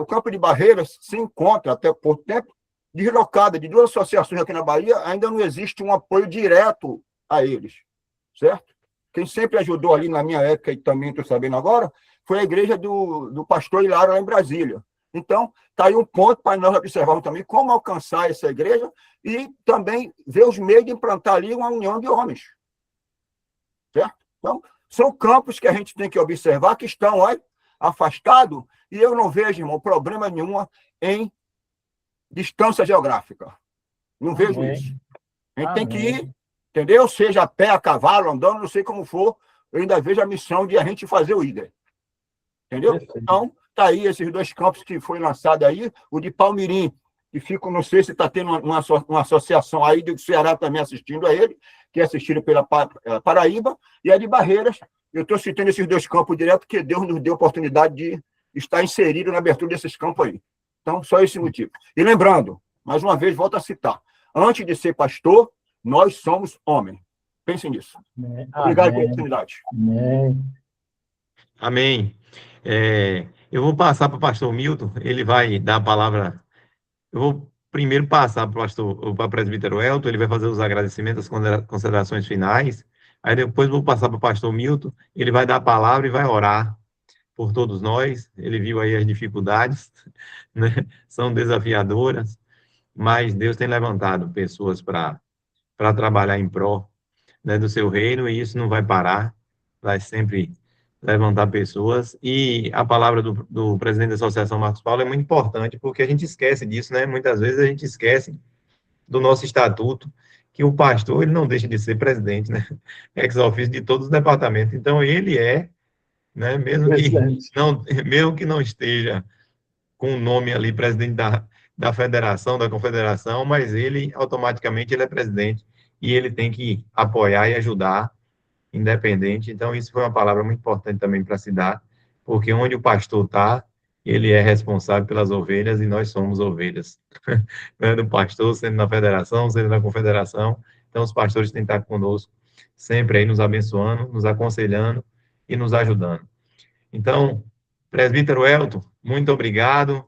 Speaker 5: o campo de Barreiras se encontra, até por tempo, deslocada de duas associações aqui na Bahia, ainda não existe um apoio direto a eles, certo? Quem sempre ajudou ali na minha época, e também estou sabendo agora, foi a igreja do pastor Hilário lá em Brasília. Então, está aí um ponto para nós observarmos também como alcançar essa igreja e também ver os meios de implantar ali uma união de homens. Certo? Então, são campos que a gente tem que observar que estão afastados e eu não vejo, irmão, problema nenhum em distância geográfica. Não vejo isso. A gente tem que ir, entendeu? Seja a pé, a cavalo, andando, não sei como for, eu ainda vejo a missão de a gente fazer o IDER. Entendeu? Então, está aí esses dois campos que foi lançado aí, o de Palmirim, que fica, não sei se está tendo uma associação aí do Ceará também assistindo a ele, que é assistido pela Paraíba, e a de Barreiras. Eu estou citando esses dois campos direto, porque Deus nos deu a oportunidade de estar inserido na abertura desses campos aí. Então, só esse motivo. E lembrando, mais uma vez, volto a citar, antes de ser pastor, nós somos homens. Pensem nisso. Obrigado pela oportunidade.
Speaker 2: Amém. Eu vou passar para o pastor Milton, ele vai dar a palavra. Eu vou primeiro passar para o presbítero Elton, ele vai fazer os agradecimentos, as considerações finais. Aí depois vou passar para o pastor Milton, ele vai dar a palavra e vai orar por todos nós. Ele viu aí as dificuldades, né? São desafiadoras, mas Deus tem levantado pessoas para trabalhar em prol, né, do seu reino, e isso não vai parar, vai sempre levantar pessoas. E a palavra do presidente da Associação Marcos Paulo é muito importante, porque a gente esquece disso, né? Muitas vezes a gente esquece do nosso estatuto, que o pastor, ele não deixa de ser presidente, né? Ex-ofício de todos os departamentos. Então, ele né, mesmo que não esteja com o nome ali, presidente da federação, da confederação, mas ele, automaticamente, ele é presidente, e ele tem que apoiar e ajudar, independente. Então, isso foi uma palavra muito importante também para se dar, porque onde o pastor está, ele é responsável pelas ovelhas, e nós somos ovelhas. Sendo pastor, sendo na federação, sendo na confederação, então os pastores têm que estar conosco, sempre aí nos abençoando, nos aconselhando e nos ajudando. Então, presbítero Elton, muito obrigado.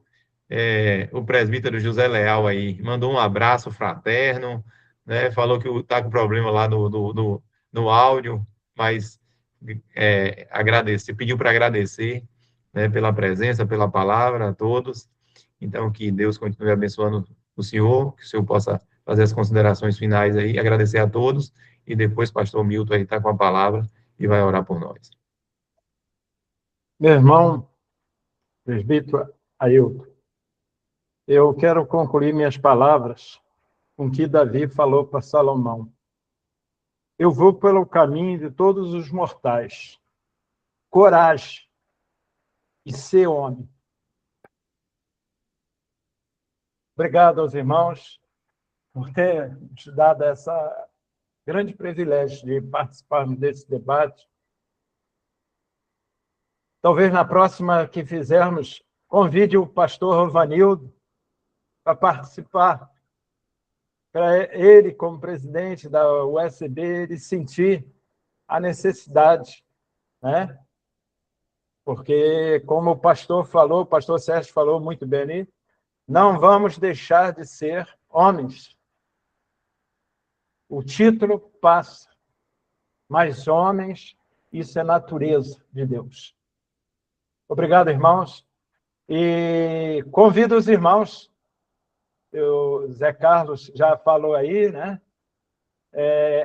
Speaker 2: O presbítero José Leal aí mandou um abraço fraterno, né, falou que está com problema lá no áudio, mas pediu para agradecer, né, pela presença, pela palavra a todos. Então, que Deus continue abençoando o senhor, que o senhor possa fazer as considerações finais aí, agradecer a todos, e depois o pastor Milton aí está com a palavra e vai orar por nós.
Speaker 1: Meu irmão, presbítero Ailton, eu quero concluir minhas palavras com o que Davi falou para Salomão. Eu vou pelo caminho de todos os mortais. Coragem e ser homem. Obrigado aos irmãos por ter nos dado essa grande privilégio de participarmos desse debate. Talvez na próxima que fizermos, convide o pastor Rovanildo para participar, para ele, como presidente da USB, ele sentir a necessidade, né? Porque, como o pastor falou, o pastor Sérgio falou muito bem ali, não vamos deixar de ser homens. O título passa, mas homens, isso é natureza de Deus. Obrigado, irmãos. E convido os irmãos, o Zé Carlos já falou aí, né?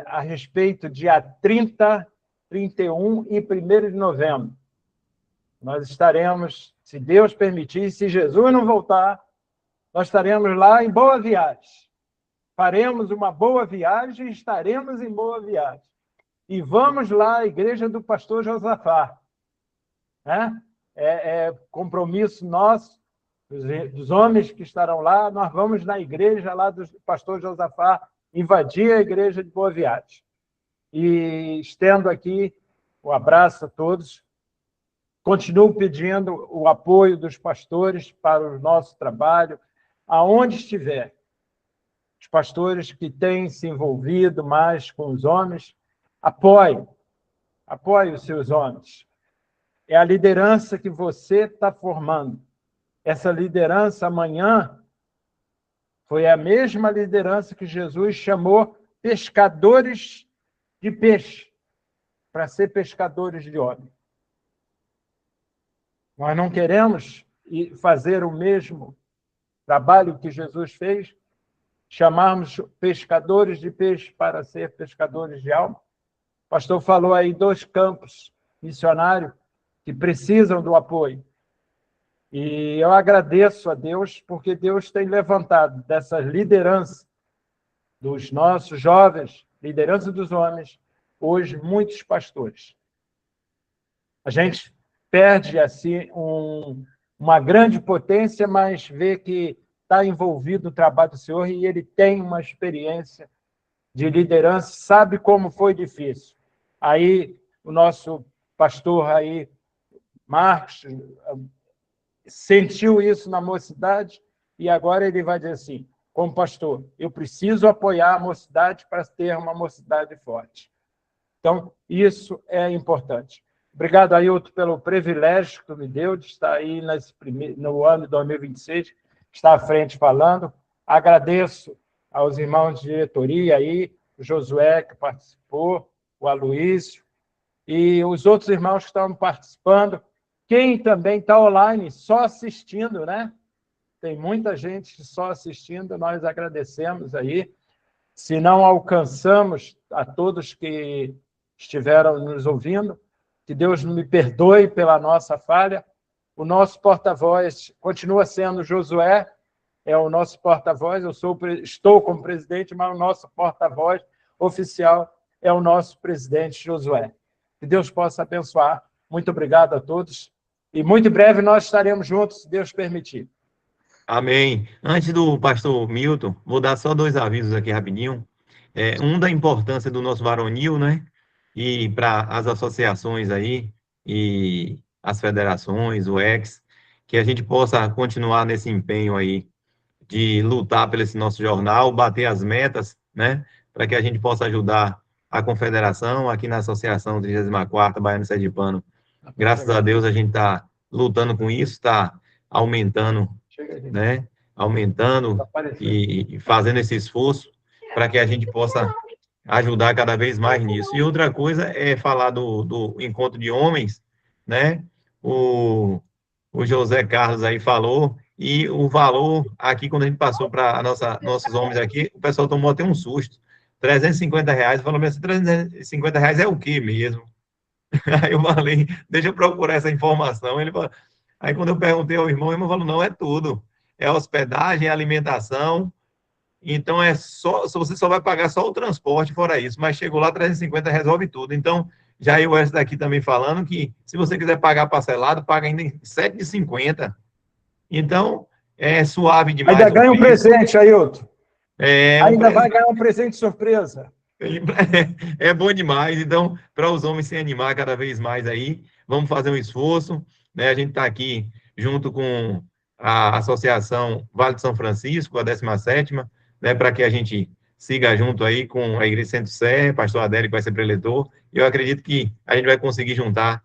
Speaker 1: A respeito dia 30, 31 e 1º de novembro. Nós estaremos, se Deus permitir, se Jesus não voltar, nós estaremos lá em Boa Viagem. Faremos uma boa viagem e estaremos em Boa Viagem. E vamos lá à igreja do pastor Josafá. Né? É compromisso nosso, dos homens que estarão lá, nós vamos na igreja lá do pastor Josafá, invadir a igreja de Boa Viagem. E estendo aqui um abraço a todos. Continuo pedindo o apoio dos pastores para o nosso trabalho, aonde estiver. Os pastores que têm se envolvido mais com os homens, apoiem os seus homens. É a liderança que você está formando. Essa liderança amanhã foi a mesma liderança que Jesus chamou pescadores de peixe, para ser pescadores de homem. Nós não queremos fazer o mesmo trabalho que Jesus fez, chamarmos pescadores de peixe para ser pescadores de alma. O pastor falou aí 2 campos missionários que precisam do apoio. E eu agradeço a Deus, porque Deus tem levantado dessas lideranças dos nossos jovens, liderança dos homens, hoje muitos pastores. A gente perde, assim, uma grande potência, mas vê que está envolvido no trabalho do Senhor e ele tem uma experiência de liderança, sabe como foi difícil. Aí, o nosso pastor aí, Marcos, sentiu isso na mocidade e agora ele vai dizer assim, como pastor, eu preciso apoiar a mocidade para ter uma mocidade forte. Então, isso é importante. Obrigado, Ailton, pelo privilégio que tu me deu de estar aí no ano de 2026, estar à frente falando. Agradeço aos irmãos de diretoria aí, o Josué, que participou, o Aloísio, e os outros irmãos que estão participando. Quem também está online, só assistindo, né? Tem muita gente só assistindo, nós agradecemos aí. Se não alcançamos a todos que estiveram nos ouvindo, que Deus me perdoe pela nossa falha. O nosso porta-voz continua sendo Josué, é o nosso porta-voz, estou como presidente, mas o nosso porta-voz oficial é o nosso presidente Josué. Que Deus possa abençoar. Muito obrigado a todos. E muito em breve nós estaremos juntos, se Deus permitir.
Speaker 2: Amém. Antes do pastor Milton, vou dar só 2 avisos aqui rapidinho. Um da importância do nosso varonil, né? E para as associações aí, e as federações, o ex, que a gente possa continuar nesse empenho aí de lutar pelo esse nosso jornal, bater as metas, né? Para que a gente possa ajudar a confederação, aqui na Associação 34ª Baiano Sergipano. Graças a Deus a gente está lutando com isso, está aumentando, né? Aumentando e fazendo esse esforço para que a gente possa ajudar cada vez mais nisso. E outra coisa é falar do encontro de homens, né? O José Carlos aí falou, e o valor aqui, quando a gente passou para nossos homens aqui, o pessoal tomou até um susto. R$350, falou assim, R$350 é o quê mesmo? Aí eu falei, deixa eu procurar essa informação. Ele falou, aí quando eu perguntei ao irmão, o irmão falou, não, é tudo. É hospedagem, alimentação, então você só vai pagar só o transporte, fora isso, mas chegou lá, 350 resolve tudo. Então, já eu essa daqui também falando que, se você quiser pagar parcelado, paga ainda em 7,50. Então, é suave demais.
Speaker 1: Ainda ganha um presente, Ailton.
Speaker 2: Ainda
Speaker 1: vai ganhar um presente surpresa.
Speaker 2: É bom demais. Então, para os homens se animar cada vez mais aí, vamos fazer um esforço, né? A gente está aqui junto com a Associação Vale de São Francisco, a 17ª, né, para que a gente siga junto aí com a Igreja Centro Serra, pastor Adélio que vai ser preletor. Eu acredito que a gente vai conseguir juntar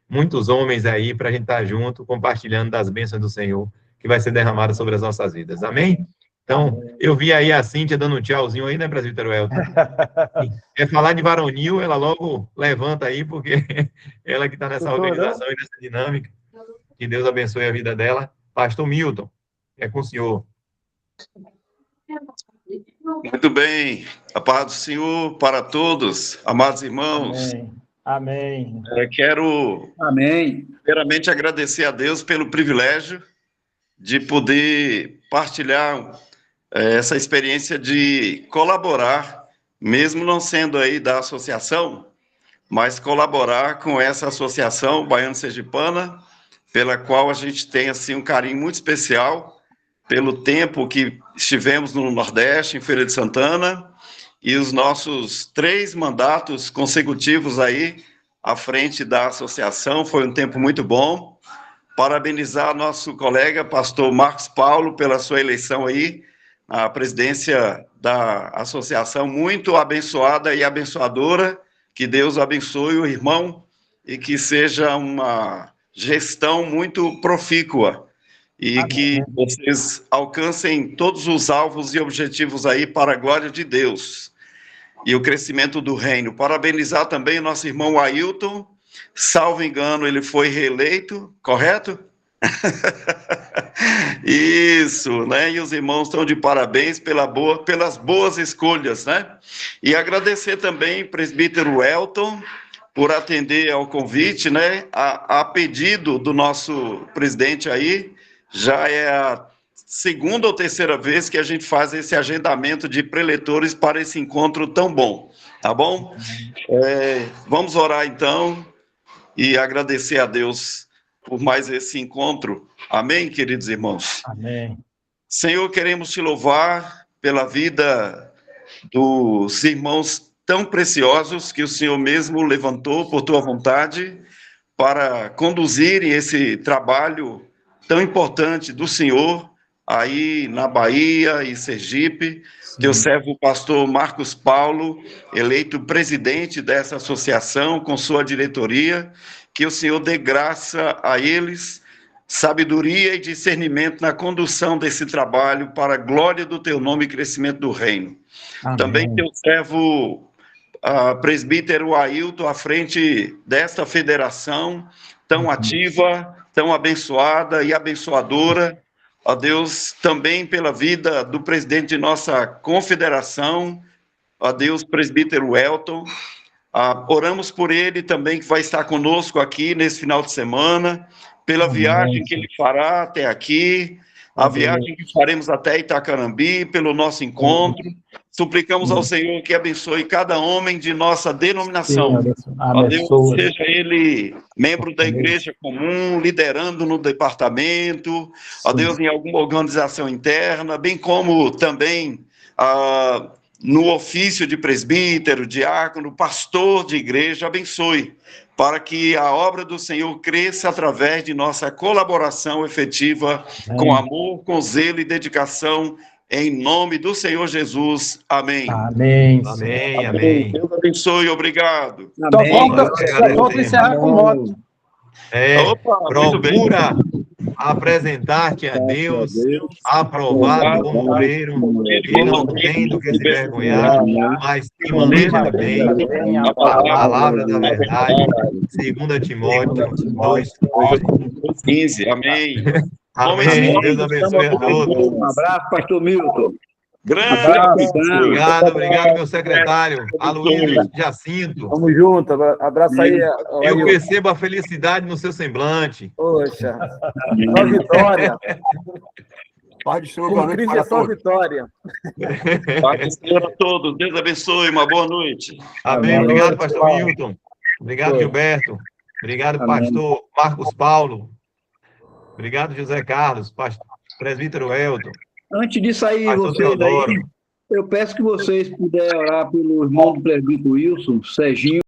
Speaker 2: muitos homens aí para a gente estar junto, compartilhando das bênçãos do Senhor, que vai ser derramada sobre as nossas vidas. Amém? Então, eu vi aí a Cíntia dando um tchauzinho aí, né, presbítero Elton? Quer falar de varonil, ela logo levanta aí, porque ela que está nessa organização e nessa dinâmica. Que Deus abençoe a vida dela. Pastor Milton, é com o senhor.
Speaker 10: Muito bem. A paz do Senhor para todos, amados irmãos.
Speaker 1: Amém.
Speaker 10: Quero, primeiramente, agradecer a Deus pelo privilégio de poder partilhar essa experiência de colaborar, mesmo não sendo aí da associação, mas colaborar com essa associação Baiano-Sergipana, pela qual a gente tem assim, um carinho muito especial, pelo tempo que estivemos no Nordeste, em Feira de Santana, e os nossos 3 mandatos consecutivos aí, à frente da associação, foi um tempo muito bom. Parabenizar nosso colega, pastor Marcos Paulo, pela sua eleição aí, à presidência da associação, muito abençoada e abençoadora, que Deus abençoe o irmão, e que seja uma gestão muito profícua, e que vocês alcancem todos os alvos e objetivos aí para a glória de Deus e o crescimento do reino. Parabenizar também o nosso irmão Ailton, salvo engano, ele foi reeleito, correto? Isso, né? E os irmãos estão de parabéns pelas boas escolhas, né? E agradecer também presbítero Elton, por atender ao convite, né, a pedido do nosso presidente aí, já é a 2ª ou 3ª vez que a gente faz esse agendamento de preletores para esse encontro tão bom, tá bom? Vamos orar então e agradecer a Deus por mais esse encontro. Amém, queridos irmãos?
Speaker 1: Amém.
Speaker 10: Senhor, queremos te louvar pela vida dos irmãos tão preciosos que o Senhor mesmo levantou por tua vontade para conduzirem esse trabalho tão importante do Senhor aí na Bahia e Sergipe. Teu servo o pastor Marcos Paulo, eleito presidente dessa associação com sua diretoria, que o Senhor dê graça a eles, sabedoria e discernimento na condução desse trabalho para a glória do teu nome e crescimento do reino. Amém. Também teu servo presbítero Ailton, à frente desta federação tão ativa, tão abençoada e abençoadora. Ó Deus, também pela vida do presidente de nossa confederação, ó Deus, presbítero Elton. Oramos por ele também, que vai estar conosco aqui nesse final de semana, pela viagem que ele fará até aqui, a viagem que faremos até Itacarambi, pelo nosso encontro. Suplicamos ao Senhor que abençoe cada homem de nossa denominação. Ó Deus, seja ele membro da igreja comum, liderando no departamento, ó Deus, em alguma organização interna, bem como também no ofício de presbítero, diácono, pastor de igreja, abençoe, para que a obra do Senhor cresça através de nossa colaboração efetiva, com amor, com zelo e dedicação, em nome do Senhor Jesus. Amém.
Speaker 1: Amém.
Speaker 2: Amém, amém.
Speaker 10: Deus abençoe, obrigado.
Speaker 1: Só falta encerrar com moto.
Speaker 10: Opa,
Speaker 2: procura apresentar-te a Deus, aprovado como obreiro, e não tem do que se vergonhar, mas que maneja bem a palavra da verdade, 2 Timóteo 2:15.
Speaker 10: Amém.
Speaker 2: Amém. Deus abençoe a todos.
Speaker 11: Um abraço, pastor Milton.
Speaker 10: Grande
Speaker 2: obrigado, meu secretário, Aloysio Jacinto.
Speaker 8: Tamo junto, abraço aí.
Speaker 2: Eu percebo a felicidade no seu semblante.
Speaker 8: Poxa, só vitória.
Speaker 5: Pai do Senhor,
Speaker 8: Com Cristo é só vitória.
Speaker 10: Pai do Senhor a todos, Deus abençoe, uma boa noite.
Speaker 2: Amém, obrigado, pastor Milton. Obrigado, Gilberto. Obrigado, pastor Marcos Paulo. Obrigado, José Carlos, presbítero Elton.
Speaker 11: Antes de sair
Speaker 2: Pastor
Speaker 11: vocês
Speaker 2: Teodoro.
Speaker 11: aí, eu peço que vocês puderem orar pelo irmão do presbítero Wilson, Serginho.